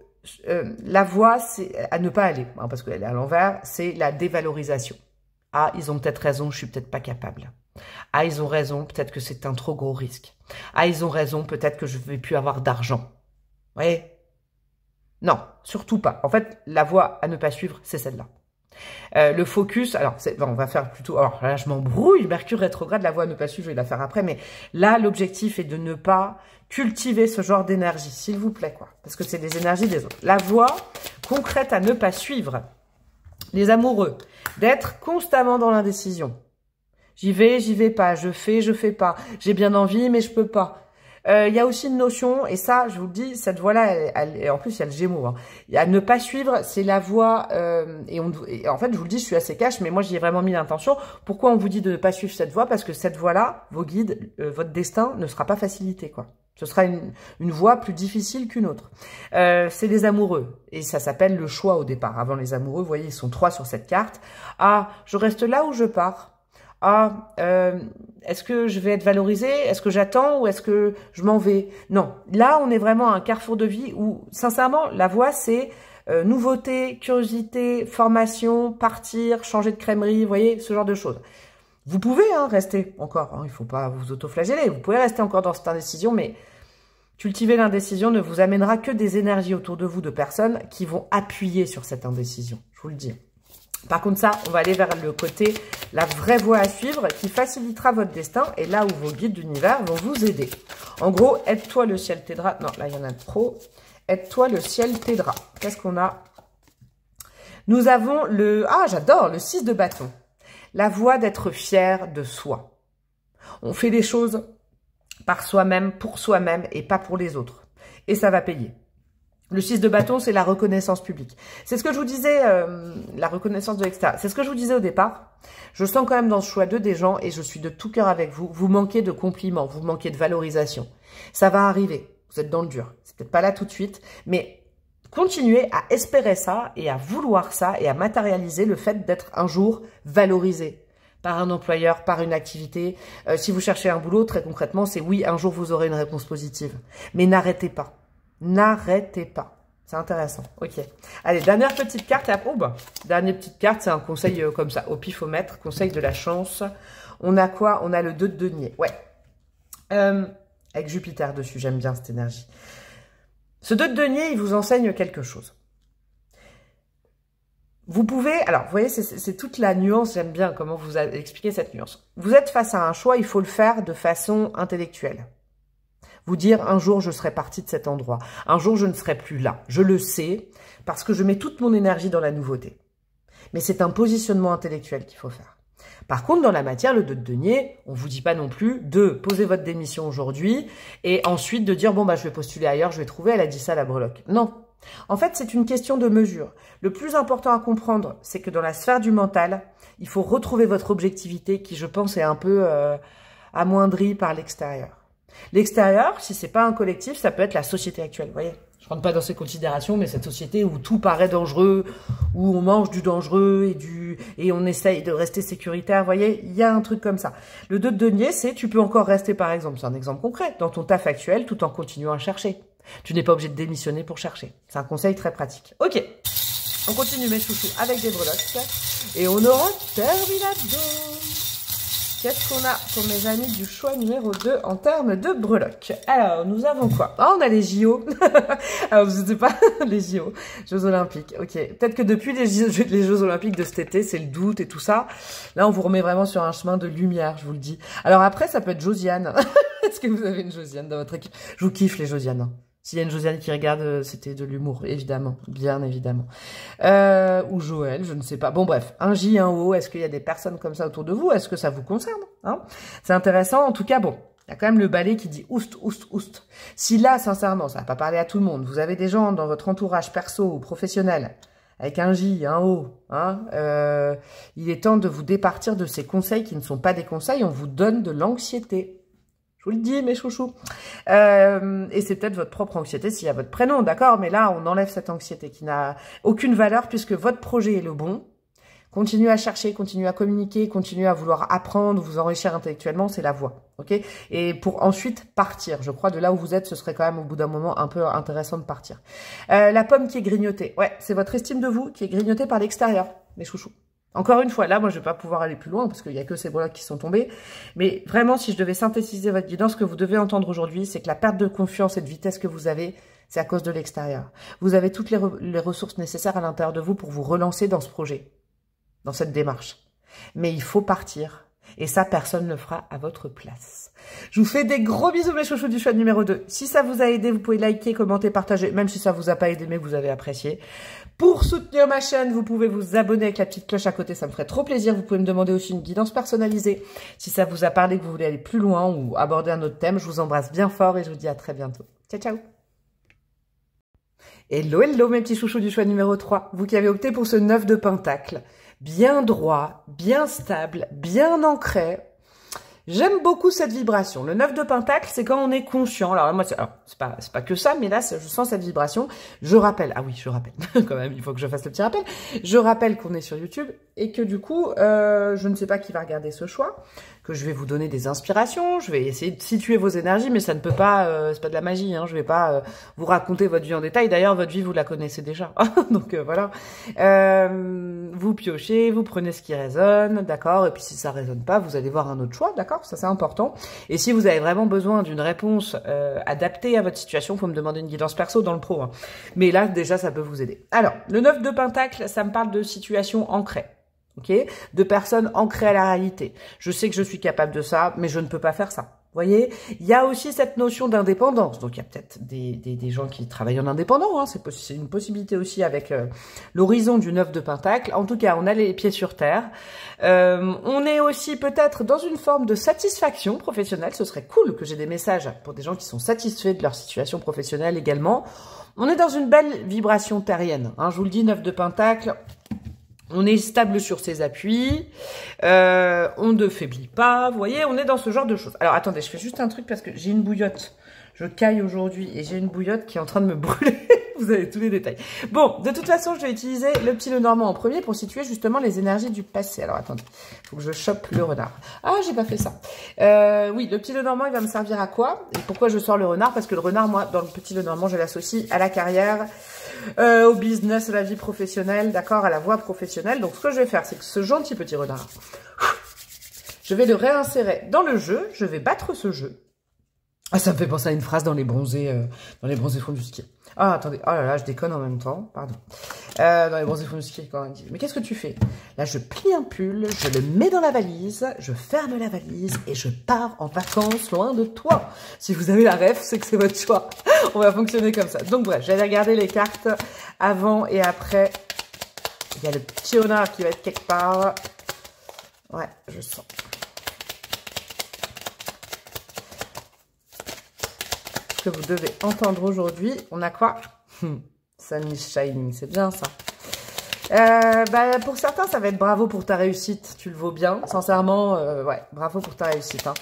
la voie, c'est à ne pas aller, hein, parce qu'elle est à l'envers, c'est la dévalorisation. Ah, ils ont peut-être raison, je suis peut-être pas capable. Ah, ils ont raison, peut-être que c'est un trop gros risque. Ah, ils ont raison, peut-être que je vais plus avoir d'argent. Vous voyez? Non, surtout pas. En fait, la voie à ne pas suivre, c'est celle-là. Le focus, alors on va faire plutôt, alors là je m'embrouille, Mercure rétrograde, la voie à ne pas suivre, je vais la faire après, mais là l'objectif est de ne pas cultiver ce genre d'énergie, s'il vous plaît, quoi, parce que c'est des énergies des autres. La voie concrète à ne pas suivre, les amoureux, d'être constamment dans l'indécision. J'y vais pas, je fais pas, j'ai bien envie mais je peux pas. Il y a aussi une notion, et ça, je vous le dis, cette voie-là, en plus, il y a le Gémeaux. Hein. À ne pas suivre, c'est la voie, et en fait, je vous le dis, je suis assez cash, mais moi, j'y ai vraiment mis l'intention. Pourquoi on vous dit de ne pas suivre cette voie? Parce que cette voie-là, vos guides, votre destin ne sera pas facilité, quoi. Ce sera une voie plus difficile qu'une autre. C'est les amoureux, et ça s'appelle le choix au départ. Avant les amoureux, vous voyez, ils sont 3 sur cette carte. Ah, je reste là ou je pars? Ah, est-ce que je vais être valorisé? Est-ce que j'attends ou est-ce que je m'en vais? Non, là, on est vraiment à un carrefour de vie où, sincèrement, la voie, c'est nouveauté, curiosité, formation, partir, changer de crèmerie, vous voyez, ce genre de choses. Vous pouvez rester encore, il ne faut pas vous autoflageller, vous pouvez rester encore dans cette indécision, mais cultiver l'indécision ne vous amènera que des énergies autour de vous, de personnes qui vont appuyer sur cette indécision, je vous le dis. Par contre, ça, on va aller vers le côté, la vraie voie à suivre qui facilitera votre destin et là où vos guides d'univers vont vous aider. En gros, aide-toi, le ciel t'aidera. Non, là, il y en a trop. Aide-toi, le ciel t'aidera. Qu'est-ce qu'on a? Nous avons le... Ah, j'adore, le 6 de bâton. La voie d'être fier de soi. On fait des choses par soi-même, pour soi-même et pas pour les autres. Et ça va payer. Le 6 de bâton, c'est la reconnaissance publique. C'est ce que je vous disais, la reconnaissance de l'extérieur. C'est ce que je vous disais au départ. Je sens quand même dans ce choix 2 des gens, et je suis de tout cœur avec vous, vous manquez de compliments, vous manquez de valorisation. Ça va arriver, vous êtes dans le dur. C'est peut-être pas là tout de suite, mais continuez à espérer ça, et à vouloir ça, et à matérialiser le fait d'être un jour valorisé par un employeur, par une activité. Si vous cherchez un boulot, très concrètement, c'est oui, un jour vous aurez une réponse positive. Mais n'arrêtez pas. N'arrêtez pas. C'est intéressant. Ok. Allez, dernière petite carte. Oh bah, dernière petite carte, c'est un conseil comme ça, au pifomètre, conseil de la chance. On a quoi? On a le 2 de denier. Ouais. Avec Jupiter dessus, j'aime bien cette énergie. Ce 2 de denier, il vous enseigne quelque chose. Vous pouvez, alors vous voyez, c'est toute la nuance, j'aime bien comment vous expliquez cette nuance. Vous êtes face à un choix, il faut le faire de façon intellectuelle. Vous dire, un jour, je serai parti de cet endroit. Un jour, je ne serai plus là. Je le sais, parce que je mets toute mon énergie dans la nouveauté. Mais c'est un positionnement intellectuel qu'il faut faire. Par contre, dans la matière, le 2 de denier, on vous dit pas non plus de poser votre démission aujourd'hui et ensuite de dire, bon, bah, je vais postuler ailleurs, je vais trouver, elle a dit ça, la breloque. Non. En fait, c'est une question de mesure. Le plus important à comprendre, c'est que dans la sphère du mental, il faut retrouver votre objectivité qui, je pense, est un peu amoindrie par l'extérieur. L'extérieur, si c'est pas un collectif, ça peut être la société actuelle, vous voyez. Je rentre pas dans ces considérations, mais cette société où tout paraît dangereux, où on mange du dangereux et on essaye de rester sécuritaire, vous voyez, il y a un truc comme ça. Le 2 de denier, c'est tu peux encore rester, par exemple, c'est un exemple concret, dans ton taf actuel, tout en continuant à chercher. Tu n'es pas obligé de démissionner pour chercher. C'est un conseil très pratique. Ok, on continue mes chouchous avec des breloques et on aura terminado. Qu'est-ce qu'on a pour mes amis du choix numéro 2 en termes de breloques? Alors, nous avons quoi? Ah, on a les JO. Alors, je ne sais pas, les JO, Jeux Olympiques. Ok, peut-être que depuis les Jeux Olympiques de cet été, c'est le doute et tout ça. Là, on vous remet vraiment sur un chemin de lumière, je vous le dis. Alors après, ça peut être Josiane. Est-ce que vous avez une Josiane dans votre équipe? Je vous kiffe les Josiane. S'il y a une Josiane qui regarde, c'était de l'humour, évidemment, bien évidemment. Ou Joël, je ne sais pas. Bon bref, un J, un O, est-ce qu'il y a des personnes comme ça autour de vous? Est-ce que ça vous concerne, hein? C'est intéressant, en tout cas, bon, il y a quand même le balai qui dit oust, oust, oust. Si là, sincèrement, ça va pas parler à tout le monde, vous avez des gens dans votre entourage perso ou professionnel, avec un J, un O, hein, il est temps de vous départir de ces conseils qui ne sont pas des conseils, on vous donne de l'anxiété. Je vous le dis, mes chouchous. Et c'est peut-être votre propre anxiété s'il y a votre prénom, d'accord? Mais là, on enlève cette anxiété qui n'a aucune valeur puisque votre projet est le bon. Continuez à chercher, continuez à communiquer, continuez à vouloir apprendre, vous enrichir intellectuellement, c'est la voie, ok? Et pour ensuite partir. Je crois de là où vous êtes, ce serait quand même au bout d'un moment un peu intéressant de partir. La pomme qui est grignotée. Ouais, c'est votre estime de vous qui est grignotée par l'extérieur, mes chouchous. Encore une fois, là, moi, je vais pas pouvoir aller plus loin parce qu'il y a que ces breloques qui sont tombées. Mais vraiment, si je devais synthétiser votre guidance, ce que vous devez entendre aujourd'hui, c'est que la perte de confiance et de vitesse que vous avez, c'est à cause de l'extérieur. Vous avez toutes les ressources nécessaires à l'intérieur de vous pour vous relancer dans ce projet, dans cette démarche. Mais il faut partir. Et ça, personne ne le fera à votre place. Je vous fais des gros bisous, mes chouchous du choix numéro 2. Si ça vous a aidé, vous pouvez liker, commenter, partager, même si ça vous a pas aidé, mais que vous avez apprécié. Pour soutenir ma chaîne, vous pouvez vous abonner avec la petite cloche à côté, ça me ferait trop plaisir. Vous pouvez me demander aussi une guidance personnalisée. Si ça vous a parlé, que vous voulez aller plus loin ou aborder un autre thème, je vous embrasse bien fort et je vous dis à très bientôt. Ciao, ciao. Hello, hello, mes petits chouchous du choix numéro 3. Vous qui avez opté pour ce 9 de pentacle. Bien droit, bien stable, bien ancré. J'aime beaucoup cette vibration. Le 9 de pentacle, c'est quand on est conscient. Alors moi, c'est pas que ça, mais là, je sens cette vibration. Je rappelle, ah oui, je rappelle, quand même, il faut que je fasse le petit rappel. Je rappelle qu'on est sur YouTube et que du coup, je ne sais pas qui va regarder ce choix, que je vais vous donner des inspirations, je vais essayer de situer vos énergies, mais ça ne peut pas, c'est pas de la magie, hein, je vais pas vous raconter votre vie en détail. D'ailleurs, votre vie, vous la connaissez déjà. Donc voilà. Vous piochez, vous prenez ce qui résonne, d'accord? Et puis si ça résonne pas, vous allez voir un autre choix, d'accord? Ça, c'est important. Et si vous avez vraiment besoin d'une réponse adaptée à votre situation, faut me demander une guidance perso dans le pro. Hein. Mais là, déjà, ça peut vous aider. Alors, le 9 de pentacle, ça me parle de situation ancrée. Ok, de personnes ancrées à la réalité. Je sais que je suis capable de ça, mais je ne peux pas faire ça. Vous voyez, il y a aussi cette notion d'indépendance. Donc, il y a peut-être des gens qui travaillent en indépendant. Hein. C'est une possibilité aussi avec l'horizon du 9 de pentacle. En tout cas, on a les pieds sur terre. On est aussi peut-être dans une forme de satisfaction professionnelle. Ce serait cool que j'ai des messages pour des gens qui sont satisfaits de leur situation professionnelle également. On est dans une belle vibration terrienne. Hein, je vous le dis, 9 de Pentacle. On est stable sur ses appuis. On ne faiblit pas. Vous voyez, on est dans ce genre de choses. Alors, attendez, je fais juste un truc parce que j'ai une bouillotte. Je caille aujourd'hui et j'ai une bouillotte qui est en train de me brûler. Vous avez tous les détails. Bon, de toute façon, je vais utiliser le petit Lenormand en premier pour situer justement les énergies du passé. Alors, attendez, il faut que je chope le renard. Ah, j'ai pas fait ça. Oui, le petit Lenormand, il va me servir à quoi? Et pourquoi je sors le renard? Parce que le renard, moi, dans le petit Lenormand, je l'associe à la carrière, au business, à la vie professionnelle, d'accord, à la voie professionnelle. Donc, ce que je vais faire, c'est que ce gentil petit renard, je vais le réinsérer dans le jeu. Je vais battre ce jeu. Ah, ça me fait penser à une phrase dans les bronzés fonds du ski. Ah, attendez, oh là là, je déconne en même temps, pardon. Dans les bronzés fonds du ski, quand on dit, mais qu'est-ce que tu fais? Là, je plie un pull, je le mets dans la valise, je ferme la valise et je pars en vacances loin de toi. Si vous avez la ref, c'est que c'est votre choix. On va fonctionner comme ça. Donc bref, j'allais regarder les cartes avant et après. Il y a le petit renard qui va être quelque part. Ouais, je sens. Que vous devez entendre aujourd'hui. On a quoi? Sun is shining, c'est bien ça. Pour certains, ça va être bravo pour ta réussite. Tu le vaux bien. Sincèrement, ouais, bravo pour ta réussite. Hein.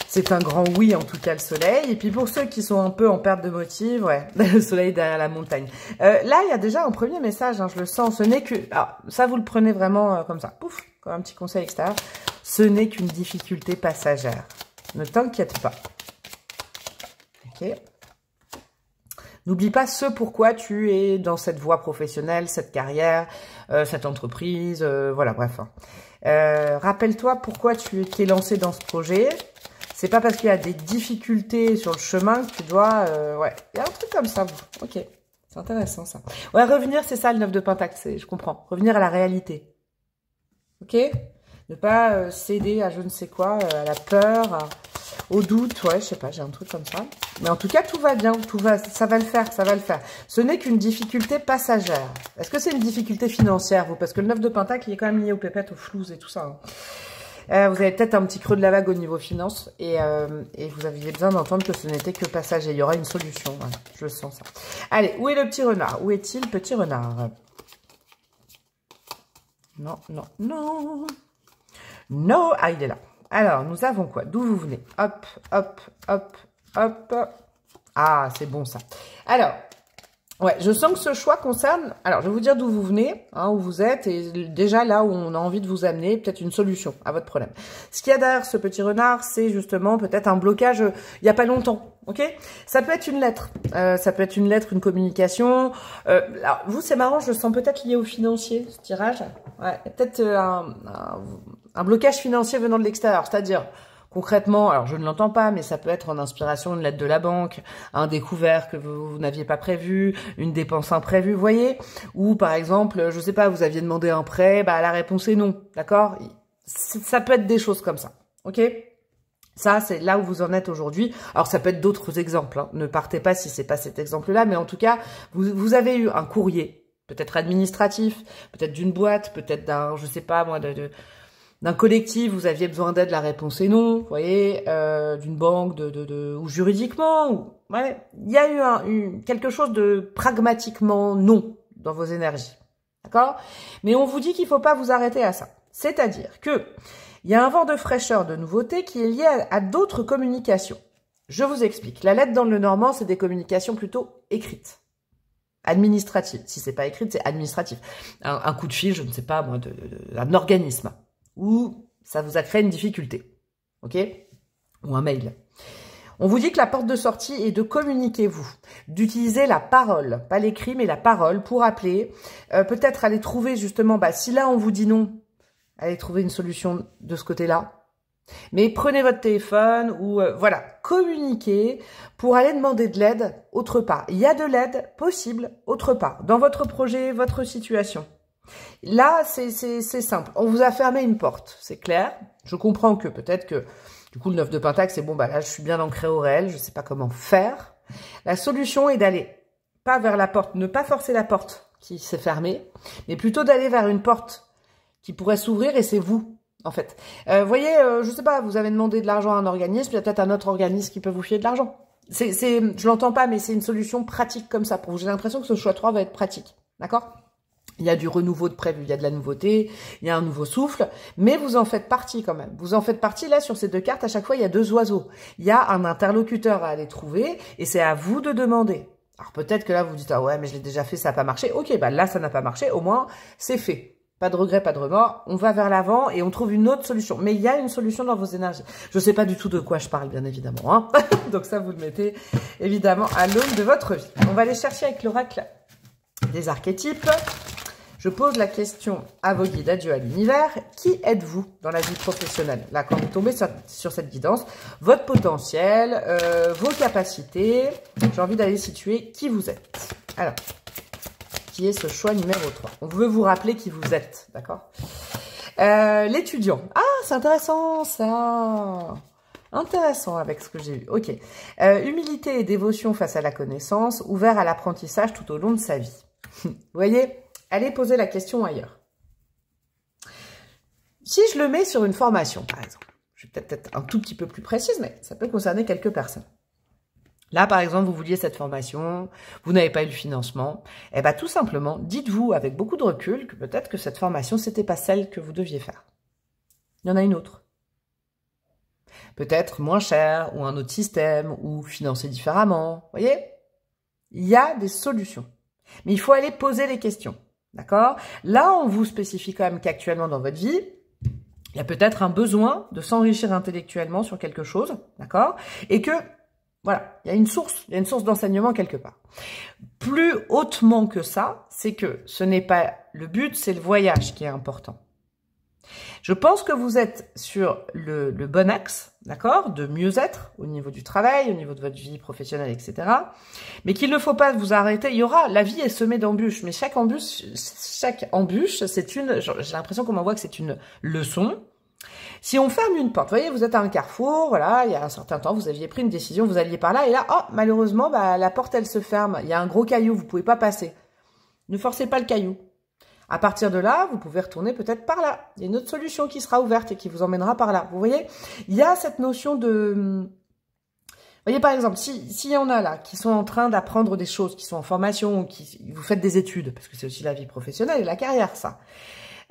C'est un grand oui, en tout cas, le soleil. Et puis pour ceux qui sont un peu en perte de motive, ouais, le soleil derrière la montagne. Là, il y a déjà un premier message, hein, je le sens. Ce n'est que... Alors, ça, vous le prenez vraiment comme ça. Pouf, comme un petit conseil extérieur. Ce n'est qu'une difficulté passagère. Ne t'inquiète pas. Okay. N'oublie pas ce pourquoi tu es dans cette voie professionnelle, cette carrière, cette entreprise, voilà, bref. Rappelle-toi pourquoi tu t'es lancé dans ce projet. C'est pas parce qu'il y a des difficultés sur le chemin que tu dois... ouais, il y a un truc comme ça. Ok, c'est intéressant ça. Ouais, revenir, c'est ça le 9 de Pentacle, je comprends. Revenir à la réalité. Ok? Ne pas céder à je ne sais quoi, à la peur... Au doute, ouais, je sais pas, j'ai un truc comme ça. Mais en tout cas, tout va bien, ça va le faire, ça va le faire. Ce n'est qu'une difficulté passagère. Est-ce que c'est une difficulté financière, vous? Parce que le 9 de Pentacle, il est quand même lié aux pépettes, aux floues et tout ça. Hein. Vous avez peut-être un petit creux de la vague au niveau finance et vous aviez besoin d'entendre que ce n'était que passager. Il y aura une solution, voilà, je sens ça. Allez, où est le petit renard? Où est-il, petit renard? Non, non, non. Non, ah, il est là. Alors, nous avons quoi? D'où vous venez? Hop, hop, hop, hop. Ah, c'est bon ça. Alors, ouais, je sens que ce choix concerne... Alors, je vais vous dire d'où vous venez, hein, où vous êtes, et déjà là où on a envie de vous amener peut-être une solution à votre problème. Ce qu'il y a derrière ce petit renard, c'est justement peut-être un blocage il n'y a pas longtemps, ok? Ça peut être une lettre, ça peut être une lettre, une communication. Alors, vous, c'est marrant, je le sens peut-être lié au financier, ce tirage. Ouais, peut-être un blocage financier venant de l'extérieur, c'est-à-dire... Concrètement, alors je ne l'entends pas, mais ça peut être en inspiration une lettre de la banque, un découvert que vous n'aviez pas prévu, une dépense imprévue, vous voyez? Ou par exemple, je sais pas, vous aviez demandé un prêt, bah la réponse est non, d'accord? Ça peut être des choses comme ça, ok? Ça, c'est là où vous en êtes aujourd'hui. Alors, ça peut être d'autres exemples, hein. Ne partez pas si c'est pas cet exemple-là, mais en tout cas, vous avez eu un courrier, peut-être administratif, peut-être d'une boîte, peut-être d'un, je sais pas moi, d'un collectif, vous aviez besoin d'aide, la réponse est non, vous voyez, d'une banque, ou juridiquement, ouais, il y a eu quelque chose de pragmatiquement non dans vos énergies, d'accord? Mais on vous dit qu'il faut pas vous arrêter à ça. C'est-à-dire que il y a un vent de fraîcheur, de nouveauté qui est lié à d'autres communications. Je vous explique. La lettre dans le Lenormand, c'est des communications plutôt écrites. Administratives. Si c'est pas écrite, c'est administratif. Un coup de fil, je ne sais pas, moi, d'un organisme. Ou ça vous a créé une difficulté, ok? Ou un mail. On vous dit que la porte de sortie est de communiquer, vous, d'utiliser la parole, pas l'écrit, mais la parole pour appeler, peut-être aller trouver justement, bah, si là on vous dit non, allez trouver une solution de ce côté-là. Mais prenez votre téléphone ou voilà, communiquez pour aller demander de l'aide autre part. Il y a de l'aide possible autre part, dans votre projet, votre situation. Là, c'est simple. On vous a fermé une porte, c'est clair. Je comprends que peut-être que, du coup, le 9 de Pentacle, c'est bon, bah là, je suis bien ancré au réel, je ne sais pas comment faire. La solution est d'aller pas vers la porte, ne pas forcer la porte qui s'est fermée, mais plutôt d'aller vers une porte qui pourrait s'ouvrir et c'est vous, en fait. Vous voyez, je sais pas, vous avez demandé de l'argent à un organisme, il y a peut-être un autre organisme qui peut vous filer de l'argent. Je l'entends pas, mais c'est une solution pratique comme ça pour vous. J'ai l'impression que ce choix 3 va être pratique. D'accord? Il y a du renouveau de prévu, il y a de la nouveauté, il y a un nouveau souffle, mais vous en faites partie quand même. Vous en faites partie, là, sur ces deux cartes, à chaque fois, il y a deux oiseaux. Il y a un interlocuteur à aller trouver, et c'est à vous de demander. Alors peut-être que là, vous dites, ah ouais, mais je l'ai déjà fait, ça n'a pas marché. Ok, bah là, ça n'a pas marché, au moins, c'est fait. Pas de regret, pas de remords, on va vers l'avant et on trouve une autre solution. Mais il y a une solution dans vos énergies. Je ne sais pas du tout de quoi je parle, bien évidemment. Hein. Donc ça, vous le mettez évidemment à l'aune de votre vie. On va aller chercher avec l'oracle des archétypes. Je pose la question à vos guides, adieu à l'univers. Qui êtes-vous dans la vie professionnelle? Là, quand vous tombez sur cette guidance, votre potentiel, vos capacités. J'ai envie d'aller situer qui vous êtes. Alors, qui est ce choix numéro 3. On veut vous rappeler qui vous êtes, d'accord? L'étudiant. Ah, c'est intéressant, ça. Intéressant avec ce que j'ai eu. Ok. Humilité et dévotion face à la connaissance, ouvert à l'apprentissage tout au long de sa vie. Vous voyez? Allez poser la question ailleurs. Si je le mets sur une formation, par exemple, je vais peut-être être un tout petit peu plus précise, mais ça peut concerner quelques personnes. Là, par exemple, vous vouliez cette formation, vous n'avez pas eu le financement. Eh bien, tout simplement, dites-vous avec beaucoup de recul que peut-être que cette formation, c'était pas celle que vous deviez faire. Il y en a une autre. Peut-être moins chère, ou un autre système, ou financé différemment. Vous voyez? Il y a des solutions. Mais il faut aller poser les questions. D'accord? Là, on vous spécifie quand même qu'actuellement dans votre vie, il y a peut-être un besoin de s'enrichir intellectuellement sur quelque chose. D'accord? Et que voilà, il y a une source d'enseignement quelque part. Plus hautement que ça, c'est que ce n'est pas le but, c'est le voyage qui est important. Je pense que vous êtes sur le bon axe, d'accord, de mieux-être au niveau du travail, au niveau de votre vie professionnelle, etc. Mais qu'il ne faut pas vous arrêter. La vie est semée d'embûches, mais chaque embûche, j'ai l'impression qu'on m'envoie que c'est une leçon. Si on ferme une porte, vous voyez, vous êtes à un carrefour, voilà, il y a un certain temps, vous aviez pris une décision, vous alliez par là, et là, oh, malheureusement, bah, la porte, elle se ferme. Il y a un gros caillou, vous pouvez pas passer. Ne forcez pas le caillou. À partir de là, vous pouvez retourner peut-être par là. Il y a une autre solution qui sera ouverte et qui vous emmènera par là. Vous voyez, il y a cette notion de... Vous voyez, par exemple, s'il y en a là qui sont en train d'apprendre des choses, qui sont en formation, qui vous faites des études, parce que c'est aussi la vie professionnelle et la carrière, ça.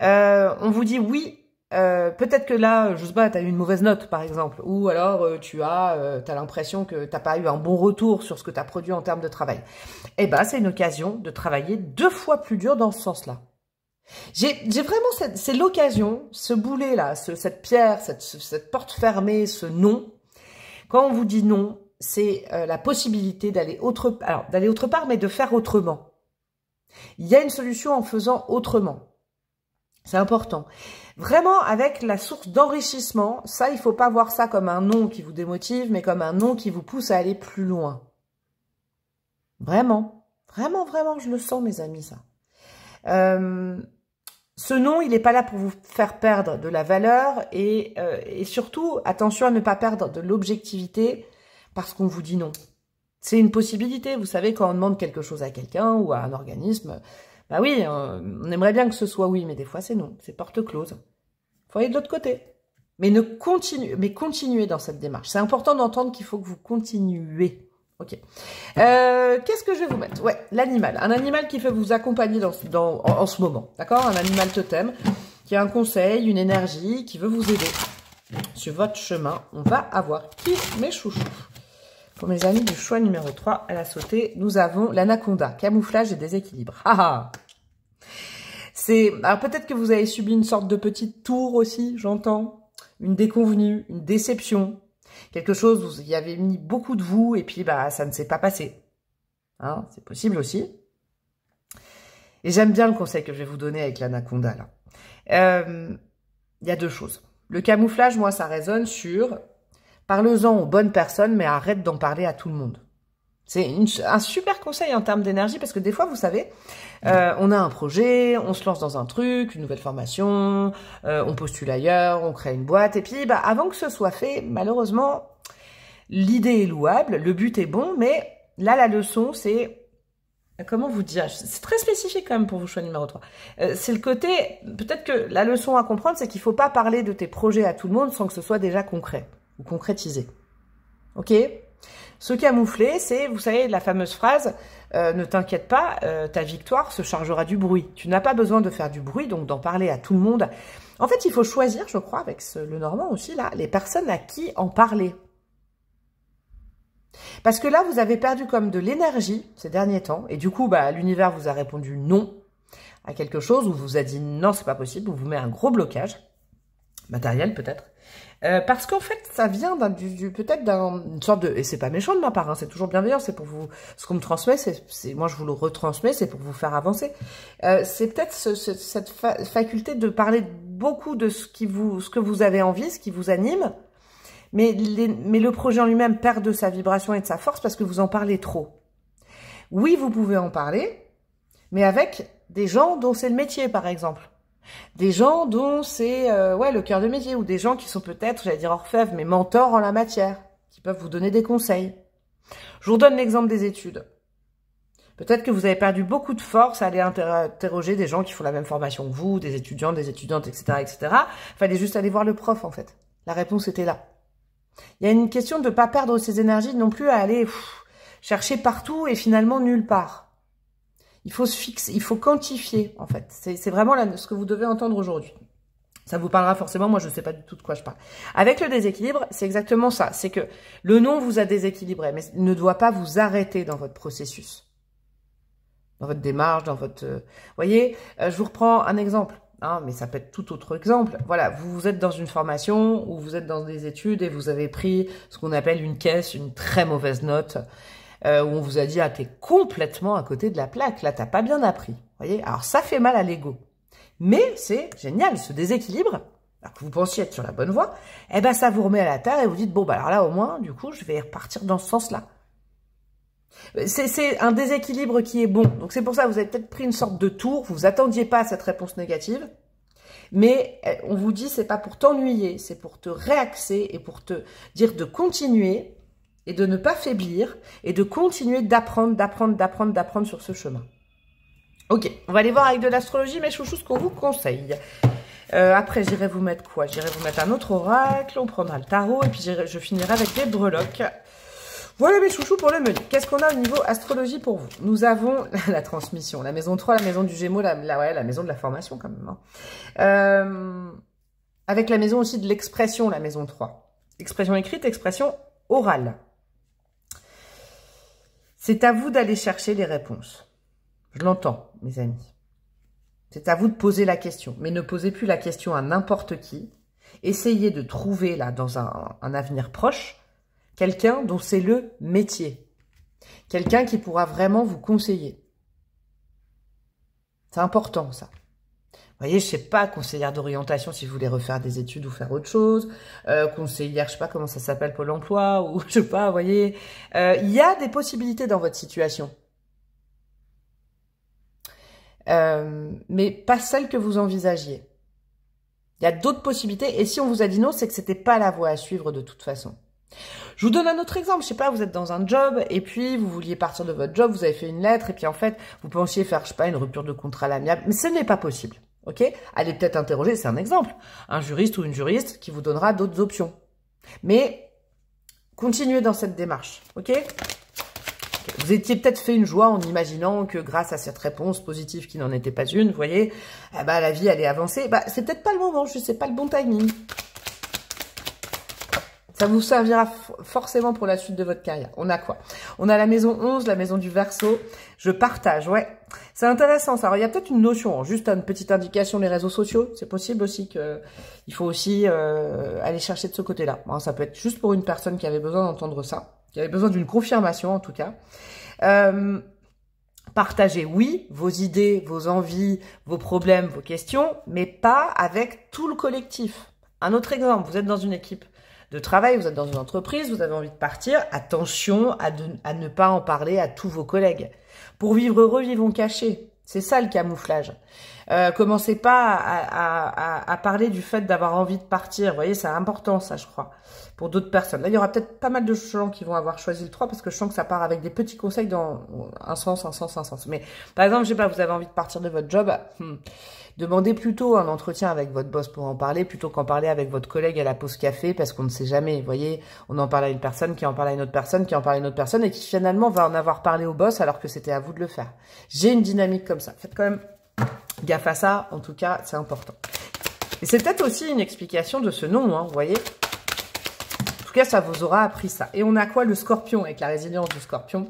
On vous dit oui. Peut-être que là, je sais pas, tu as eu une mauvaise note, par exemple, ou alors tu as l'impression que t'as pas eu un bon retour sur ce que tu as produit en termes de travail. Eh ben, c'est une occasion de travailler 2 fois plus dur dans ce sens-là. J'ai vraiment, c'est l'occasion, ce boulet-là, cette pierre, cette porte fermée, ce non. Quand on vous dit non, c'est la possibilité d'aller autre part, mais de faire autrement. Il y a une solution en faisant autrement. C'est important. Vraiment, avec la source d'enrichissement, ça, il faut pas voir ça comme un non qui vous démotive, mais comme un non qui vous pousse à aller plus loin. Vraiment. Vraiment, vraiment, je le sens, mes amis, ça. Ce non, il n'est pas là pour vous faire perdre de la valeur et surtout, attention à ne pas perdre de l'objectivité parce qu'on vous dit non. C'est une possibilité. Vous savez, quand on demande quelque chose à quelqu'un ou à un organisme... Bah oui, on aimerait bien que ce soit oui, mais des fois c'est non, c'est porte close. Faut aller de l'autre côté. Mais continuez dans cette démarche. C'est important d'entendre qu'il faut que vous continuez. Ok. Qu'est-ce que je vais vous mettre? Ouais, l'animal. Un animal qui fait vous accompagner en ce moment. D'accord? Un animal totem qui a un conseil, une énergie, qui veut vous aider. Sur votre chemin, on va avoir qui? Mes chouchous. Pour mes amis du choix numéro 3, à la sauter, nous avons l'anaconda, camouflage et déséquilibre. Ah ah. Alors peut-être que vous avez subi une sorte de petite tour aussi, j'entends. Une déconvenue, une déception. Quelque chose où vous y avez mis beaucoup de vous et puis bah ça ne s'est pas passé. Hein, c'est possible aussi. Et j'aime bien le conseil que je vais vous donner avec l'anaconda là. Il y a 2 choses. Le camouflage, moi, ça résonne sur... Parle-en aux bonnes personnes, mais arrête d'en parler à tout le monde. C'est un super conseil en termes d'énergie, parce que des fois, vous savez, on a un projet, on se lance dans un truc, une nouvelle formation, on postule ailleurs, on crée une boîte, et puis bah, avant que ce soit fait, malheureusement, l'idée est louable, le but est bon, mais là, la leçon, c'est... Comment vous dire? C'est très spécifique quand même pour vos choix numéro 3. C'est le côté... Peut-être que la leçon à comprendre, c'est qu'il ne faut pas parler de tes projets à tout le monde sans que ce soit déjà concret ou concrétisé. Ok? Se camoufler, c'est, vous savez, la fameuse phrase ne t'inquiète pas, ta victoire se chargera du bruit. Tu n'as pas besoin de faire du bruit, donc d'en parler à tout le monde. En fait, il faut choisir, je crois, avec le Normand aussi, là, les personnes à qui en parler. Parce que là, vous avez perdu comme de l'énergie ces derniers temps, et du coup, bah, l'univers vous a répondu non à quelque chose, ou vous a dit non, c'est pas possible, ou vous met un gros blocage, matériel peut-être. Parce qu'en fait, ça vient peut-être d'une sorte de... Et c'est pas méchant de ma part, hein, c'est toujours bienveillant, c'est pour vous... Ce qu'on me transmet, moi je vous le retransmets, c'est pour vous faire avancer. C'est peut-être cette faculté de parler beaucoup de ce que vous avez envie, ce qui vous anime, mais le projet en lui-même perd de sa vibration et de sa force parce que vous en parlez trop. Oui, vous pouvez en parler, mais avec des gens dont c'est le métier, par exemple. Des gens dont c'est le cœur de métier, ou des gens qui sont peut-être, j'allais dire orfèvres, mais mentors en la matière, qui peuvent vous donner des conseils. Je vous donne l'exemple des études. Peut-être que vous avez perdu beaucoup de force à aller interroger des gens qui font la même formation que vous, des étudiants, des étudiantes, etc., etc. Il fallait juste aller voir le prof, en fait. La réponse était là. Il y a une question de ne pas perdre ses énergies non plus à aller chercher partout et finalement nulle part. Il faut se fixer, il faut quantifier, en fait. C'est vraiment ce que vous devez entendre aujourd'hui. Ça vous parlera forcément, moi je ne sais pas du tout de quoi je parle. Avec le déséquilibre, c'est exactement ça. C'est que le non vous a déséquilibré, mais il ne doit pas vous arrêter dans votre processus. Dans votre démarche, dans votre... voyez, je vous reprends un exemple, hein, mais ça peut être tout autre exemple. Voilà, vous êtes dans une formation ou vous êtes dans des études et vous avez pris ce qu'on appelle une caisse, une très mauvaise note, où on vous a dit « Ah, t'es complètement à côté de la plaque, là, t'as pas bien appris. » Voyez, alors ça fait mal à l'ego. Mais c'est génial, ce déséquilibre, alors que vous pensiez être sur la bonne voie, eh ben ça vous remet à la terre et vous dites « Bon, bah alors là, au moins, du coup, je vais repartir dans ce sens-là. » C'est un déséquilibre qui est bon. Donc c'est pour ça que vous avez peut-être pris une sorte de tour, vous attendiez pas à cette réponse négative, mais on vous dit c'est pas pour t'ennuyer, c'est pour te réaxer et pour te dire de continuer et de ne pas faiblir et de continuer d'apprendre sur ce chemin. Ok, on va aller voir avec de l'astrologie, mes chouchous, ce qu'on vous conseille. Après, j'irai vous mettre quoi? J'irai vous mettre un autre oracle, on prendra le tarot et puis je finirai avec des breloques. Voilà mes chouchous pour le menu. Qu'est-ce qu'on a au niveau astrologie pour vous? Nous avons la transmission, la maison 3, la maison du Gémeaux, la maison de la formation quand même. Hein. Avec la maison aussi de l'expression, la maison 3. Expression écrite, expression orale. C'est à vous d'aller chercher les réponses. Je l'entends, mes amis. C'est à vous de poser la question. Mais ne posez plus la question à n'importe qui. Essayez de trouver, là, dans un avenir proche, quelqu'un dont c'est le métier. Quelqu'un qui pourra vraiment vous conseiller. C'est important, ça. Vous voyez, je sais pas, conseillère d'orientation si vous voulez refaire des études ou faire autre chose. Conseillère, je sais pas comment ça s'appelle, Pôle emploi, ou je sais pas, vous voyez. Il y a des possibilités dans votre situation. Mais pas celles que vous envisagiez. Il y a d'autres possibilités. Et si on vous a dit non, c'est que c'était pas la voie à suivre de toute façon. Je vous donne un autre exemple, je sais pas, vous êtes dans un job et puis vous vouliez partir de votre job, vous avez fait une lettre et puis en fait, vous pensiez faire, je sais pas, une rupture de contrat à l'amiable, mais ce n'est pas possible, ok? Allez peut-être interroger, c'est un exemple, un juriste ou une juriste qui vous donnera d'autres options. Mais continuez dans cette démarche, ok? Vous étiez peut-être fait une joie en imaginant que grâce à cette réponse positive qui n'en était pas une, vous voyez, eh ben, la vie allait avancer. Bah, c'est peut-être pas le moment, je sais pas le bon timing. Ça vous servira forcément pour la suite de votre carrière. On a quoi? On a la maison 11, la maison du Verseau. Je partage, ouais. C'est intéressant ça. Alors, il y a peut-être une notion, juste une petite indication, les réseaux sociaux. C'est possible aussi qu'il faut aussi aller chercher de ce côté-là. Bon, ça peut être juste pour une personne qui avait besoin d'entendre ça, qui avait besoin d'une confirmation en tout cas. Partagez, oui, vos idées, vos envies, vos problèmes, vos questions, mais pas avec tout le collectif. Un autre exemple, vous êtes dans une équipe de travail, vous êtes dans une entreprise, vous avez envie de partir, attention à ne pas en parler à tous vos collègues. Pour vivre heureux, vivons cachés. C'est ça le camouflage. Commencez pas à parler du fait d'avoir envie de partir. Vous voyez, c'est important ça, je crois. pour d'autres personnes. Là, il y aura peut-être pas mal de gens qui vont avoir choisi le 3 parce que je sens que ça part avec des petits conseils dans un sens, un sens, un sens. Mais par exemple, je sais pas, vous avez envie de partir de votre job, demandez plutôt un entretien avec votre boss pour en parler plutôt qu'en parler avec votre collègue à la pause café parce qu'on ne sait jamais. Vous voyez, on en parle à une personne qui en parle à une autre personne qui en parle à une autre personne et qui finalement va en avoir parlé au boss alors que c'était à vous de le faire. J'ai une dynamique comme ça. Faites quand même gaffe à ça. En tout cas, c'est important. Et c'est peut-être aussi une explication de ce nom, hein, vous voyez. En tout cas, ça vous aura appris ça. Et on a quoi? Le scorpion, avec la résilience du scorpion.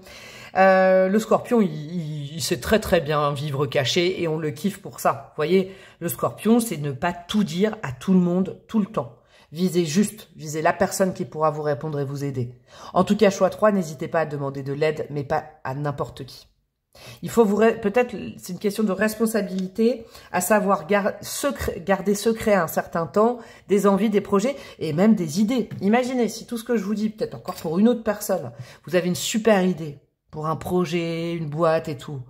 Le scorpion, il sait très très bien vivre caché et on le kiffe pour ça. Vous voyez, le scorpion, c'est ne pas tout dire à tout le monde, tout le temps. Visez juste, visez la personne qui pourra vous répondre et vous aider. En tout cas, choix 3, n'hésitez pas à demander de l'aide, mais pas à n'importe qui. Il faut peut-être, c'est une question de responsabilité, à savoir garder secret un certain temps, des envies, des projets et même des idées. Imaginez, si tout ce que je vous dis, peut-être encore pour une autre personne, vous avez une super idée pour un projet, une boîte et tout.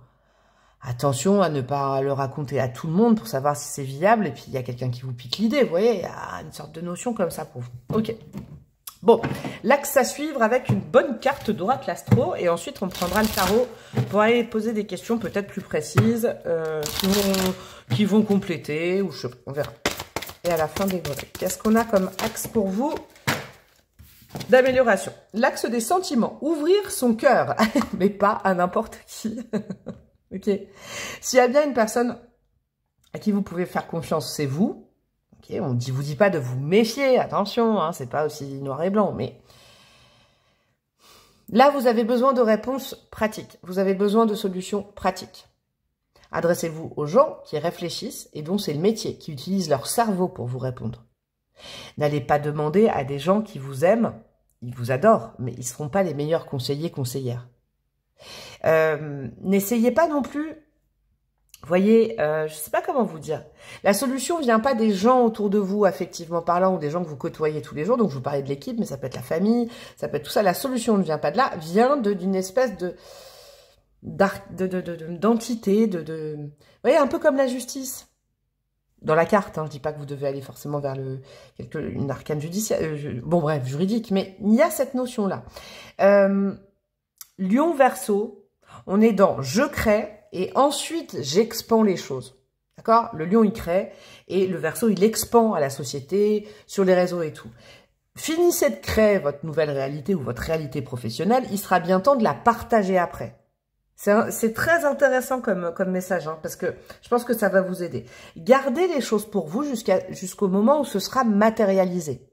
Attention à ne pas le raconter à tout le monde pour savoir si c'est viable et puis il y a quelqu'un qui vous pique l'idée, vous voyez, il y a une sorte de notion comme ça pour vous. Ok. Bon, l'axe à suivre avec une bonne carte d'oracle astro et ensuite on prendra le tarot pour aller poser des questions peut-être plus précises qui vont compléter ou on verra. Et à la fin des volets, qu'est-ce qu'on a comme axe pour vous d'amélioration? L'axe des sentiments, ouvrir son cœur, mais pas à n'importe qui. Ok. S'il y a bien une personne à qui vous pouvez faire confiance, c'est vous. Okay, on ne vous dit pas de vous méfier, attention, hein, c'est pas aussi noir et blanc, mais là, vous avez besoin de réponses pratiques, vous avez besoin de solutions pratiques. Adressez-vous aux gens qui réfléchissent et dont c'est le métier, qui utilisent leur cerveau pour vous répondre. N'allez pas demander à des gens qui vous aiment, ils vous adorent, mais ils ne seront pas les meilleurs conseillers, conseillères. N'essayez pas non plus. Vous voyez, je ne sais pas comment vous dire. La solution ne vient pas des gens autour de vous, affectivement parlant, ou des gens que vous côtoyez tous les jours. Donc, je vous parlais de l'équipe, mais ça peut être la famille, ça peut être tout ça. La solution ne vient pas de là, vient d'une espèce d'entité, vous voyez, un peu comme la justice. Dans la carte, hein, je dis pas que vous devez aller forcément vers une arcane judiciaire, bon bref, juridique, mais il y a cette notion-là. Lion Verseau, on est dans « je crée ». Et ensuite, j'expand les choses. D'accord? Le lion, il crée. Et le Verseau, il expand à la société, sur les réseaux et tout. Finissez de créer votre nouvelle réalité ou votre réalité professionnelle. Il sera bien temps de la partager après. C'est très intéressant comme message, hein, parce que je pense que ça va vous aider. Gardez les choses pour vous jusqu'au moment où ce sera matérialisé.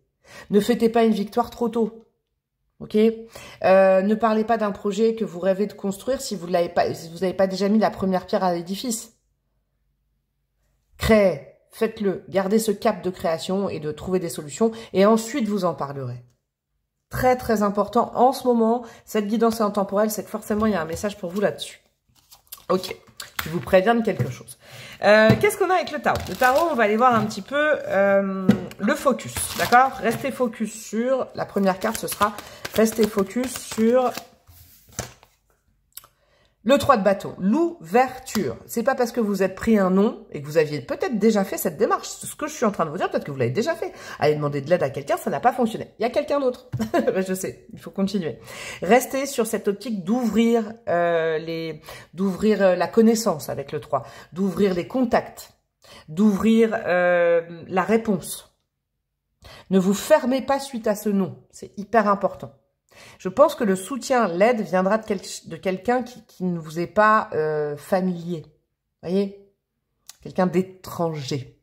Ne fêtez pas une victoire trop tôt. Ok, ne parlez pas d'un projet que vous rêvez de construire si vous n'avez pas déjà mis la première pierre à l'édifice. Créez, faites-le, gardez ce cap de création et de trouver des solutions et ensuite vous en parlerez. Très très important en ce moment, cette guidance intemporelle, c'est que forcément il y a un message pour vous là-dessus. Ok, je vous préviens de quelque chose. Qu'est-ce qu'on a avec le tarot? Le tarot, on va aller voir un petit peu le focus, d'accord? Restez focus sur, la première carte, ce sera restez focus sur le 3 de bâton, l'ouverture. C'est pas parce que vous êtes pris un nom et que vous aviez peut-être déjà fait cette démarche. Ce que je suis en train de vous dire, peut-être que vous l'avez déjà fait. Aller demander de l'aide à quelqu'un, ça n'a pas fonctionné. Il y a quelqu'un d'autre. Je sais, il faut continuer. Restez sur cette optique d'ouvrir la connaissance avec le 3, d'ouvrir les contacts, d'ouvrir la réponse. Ne vous fermez pas suite à ce nom. C'est hyper important. Je pense que le soutien, l'aide viendra de quelqu'un qui ne vous est pas familier. Vous voyez? Quelqu'un d'étranger.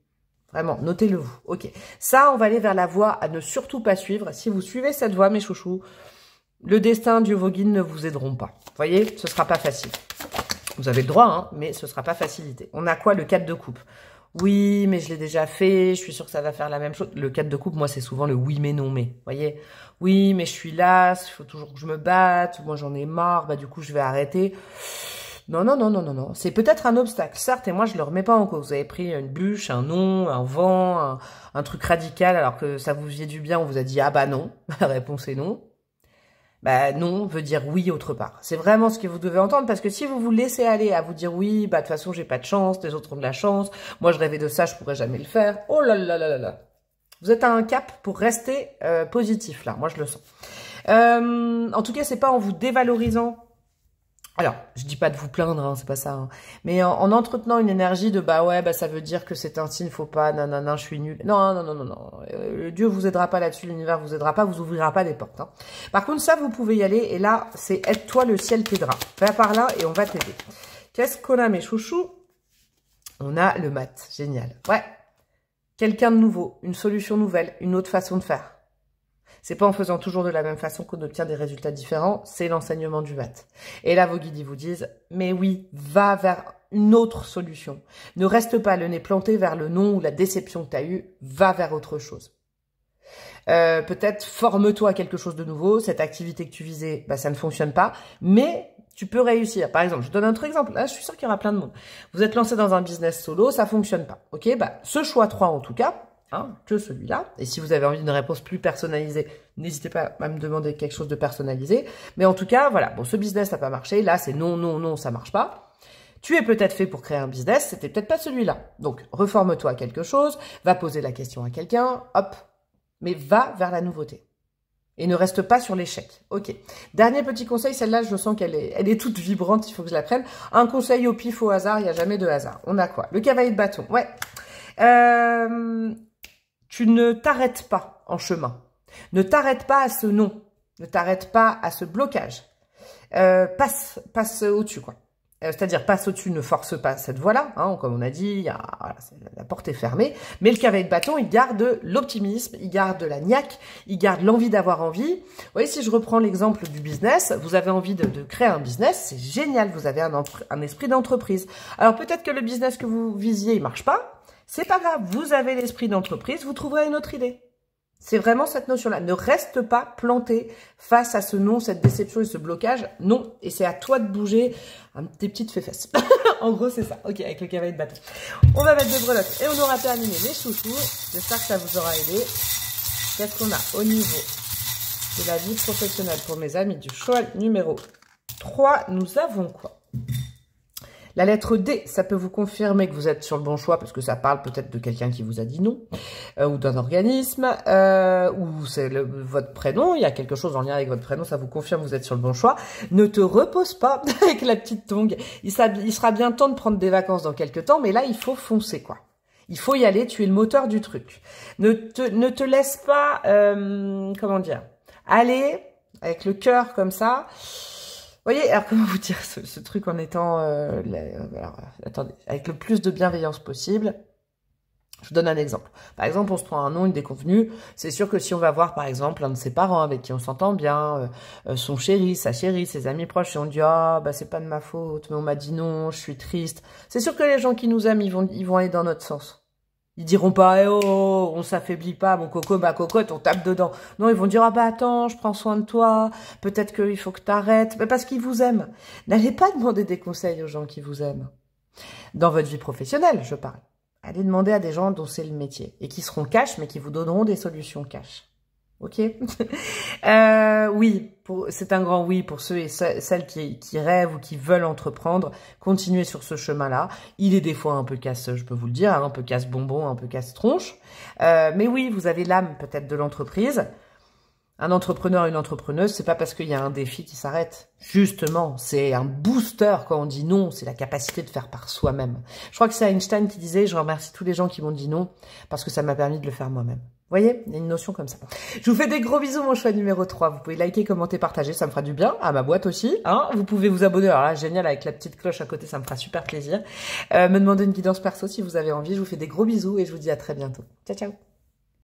Vraiment, notez-le vous. Ok. Ça, on va aller vers la voie à ne surtout pas suivre. Si vous suivez cette voie, mes chouchous, le destin, Dieu, vos guides ne vous aideront pas. Vous voyez? Ce sera pas facile. Vous avez le droit, hein, mais ce sera pas facilité. On a quoi? Le 4 de coupe. Oui, mais je l'ai déjà fait, je suis sûre que ça va faire la même chose. Le 4 de coupe, moi, c'est souvent le oui, mais non, mais. Vous voyez? Oui, mais je suis lasse, il faut toujours que je me batte, moi j'en ai marre, bah du coup je vais arrêter. Non, non, non, non, non, non. C'est peut-être un obstacle, certes, et moi je le remets pas en cause. Vous avez pris une bûche, un non, un vent, un truc radical, alors que ça vous faisait du bien, on vous a dit ah bah non, la réponse est non. Bah non veut dire oui autre part. C'est vraiment ce que vous devez entendre, parce que si vous vous laissez aller à vous dire oui, bah de toute façon j'ai pas de chance, les autres ont de la chance, moi je rêvais de ça, je pourrais jamais le faire. Oh là là là là là. Vous êtes à un cap pour rester positif, là. Moi, je le sens. En tout cas, c'est pas en vous dévalorisant. Alors, je dis pas de vous plaindre, hein, c'est pas ça. Hein. Mais en entretenant une énergie de bah ouais, bah ça veut dire que c'est un signe, faut pas, nanana, je suis nul. Non, non, non, non, non. Dieu vous aidera pas là-dessus, l'univers vous aidera pas, vous ouvrira pas des portes. Hein. Par contre, ça, vous pouvez y aller. Et là, c'est aide-toi, le ciel t'aidera. Va par là et on va t'aider. Qu'est-ce qu'on a, mes chouchous? On a le mat. Génial. Ouais. Quelqu'un de nouveau, une solution nouvelle, une autre façon de faire. C'est pas en faisant toujours de la même façon qu'on obtient des résultats différents, c'est l'enseignement du mat. Et là, vos guides, ils vous disent, mais oui, va vers une autre solution. Ne reste pas le nez planté vers le non ou la déception que tu as eue, va vers autre chose. Peut-être forme-toi à quelque chose de nouveau, cette activité que tu visais, bah, ça ne fonctionne pas, mais tu peux réussir. Par exemple, je donne un autre exemple, là, je suis sûre qu'il y aura plein de monde. Vous êtes lancé dans un business solo, ça fonctionne pas. Ok, bah, ce choix 3 en tout cas, hein, que celui-là. Et si vous avez envie d'une réponse plus personnalisée, n'hésitez pas à me demander quelque chose de personnalisé. Mais en tout cas, voilà, bon, ce business n'a pas marché. Là, c'est non, non, non, ça marche pas. Tu es peut-être fait pour créer un business, c'était peut-être pas celui-là. Donc, reforme-toi à quelque chose, va poser la question à quelqu'un, hop, mais va vers la nouveauté. Et ne reste pas sur l'échec. Ok. Dernier petit conseil, celle-là, je sens qu'elle est toute vibrante, il faut que je la prenne. Un conseil au pif, au hasard, il n'y a jamais de hasard. On a quoi? Le cavalier de bâton. Ouais. Tu ne t'arrêtes pas en chemin. Ne t'arrête pas à ce non. Ne t'arrête pas à ce blocage. Passe au-dessus, quoi. C'est-à-dire, passe au-dessus, ne force pas cette voie-là. Hein, comme on a dit, voilà, la porte est fermée. Mais le cavalier de bâton, il garde l'optimisme, il garde la niaque, il garde l'envie d'avoir envie. Vous voyez, si je reprends l'exemple du business, vous avez envie de créer un business, c'est génial, vous avez un esprit d'entreprise. Alors, peut-être que le business que vous visiez, il marche pas. C'est pas grave, vous avez l'esprit d'entreprise, vous trouverez une autre idée. C'est vraiment cette notion-là. Ne reste pas planté face à ce non, cette déception et ce blocage. Non, et c'est à toi de bouger tes petites fesses. En gros, c'est ça. Ok, avec le cavalier de bâton. On va mettre des breloques et on aura terminé les chouchous. J'espère que ça vous aura aidé. Qu'est-ce qu'on a au niveau de la vie professionnelle pour mes amis du choix numéro 3? Nous avons quoi? La lettre D, ça peut vous confirmer que vous êtes sur le bon choix parce que ça parle peut-être de quelqu'un qui vous a dit non ou d'un organisme ou c'est votre prénom, il y a quelque chose en lien avec votre prénom, ça vous confirme que vous êtes sur le bon choix. Ne te repose pas avec la petite tongue. Il sera bien temps de prendre des vacances dans quelques temps, mais là, il faut foncer, quoi. Il faut y aller, tu es le moteur du truc. Ne te laisse pas, comment dire, aller avec le cœur comme ça. Vous voyez, alors comment vous dire ce truc en étant, attendez, avec le plus de bienveillance possible. Je vous donne un exemple. Par exemple, on se prend un nom, une déconvenue. C'est sûr que si on va voir, par exemple, un de ses parents avec qui on s'entend bien, son chéri, sa chérie, ses amis proches, et on dit « Ah, bah c'est pas de ma faute, mais on m'a dit non, je suis triste. » C'est sûr que les gens qui nous aiment, ils vont aller dans notre sens. Ils diront pas eh « Oh, on s'affaiblit pas, mon coco, ma cocotte, on tape dedans. » Non, ils vont dire « Ah bah attends, je prends soin de toi, peut-être qu'il faut que t'arrêtes. » Mais parce qu'ils vous aiment. N'allez pas demander des conseils aux gens qui vous aiment. Dans votre vie professionnelle, je parle. Allez demander à des gens dont c'est le métier et qui seront cash, mais qui vous donneront des solutions cash. Ok. Oui, c'est un grand oui pour ceux et celles qui rêvent ou qui veulent entreprendre. Continuez sur ce chemin-là. Il est des fois un peu casse, je peux vous le dire, hein, un peu casse-bonbon, un peu casse-tronche. Mais oui, vous avez l'âme peut-être de l'entreprise. Un entrepreneur, une entrepreneuse, c'est pas parce qu'il y a un défi qui s'arrête. Justement, c'est un booster quand on dit non, c'est la capacité de faire par soi-même. Je crois que c'est Einstein qui disait « Je remercie tous les gens qui m'ont dit non parce que ça m'a permis de le faire moi-même ». Vous voyez, il y a une notion comme ça. Je vous fais des gros bisous, mon choix numéro 3. Vous pouvez liker, commenter, partager, ça me fera du bien. À ma boîte aussi. Hein. Vous pouvez vous abonner. Alors là, génial, avec la petite cloche à côté, ça me fera super plaisir. Me demander une guidance perso si vous avez envie. Je vous fais des gros bisous et je vous dis à très bientôt. Ciao, ciao.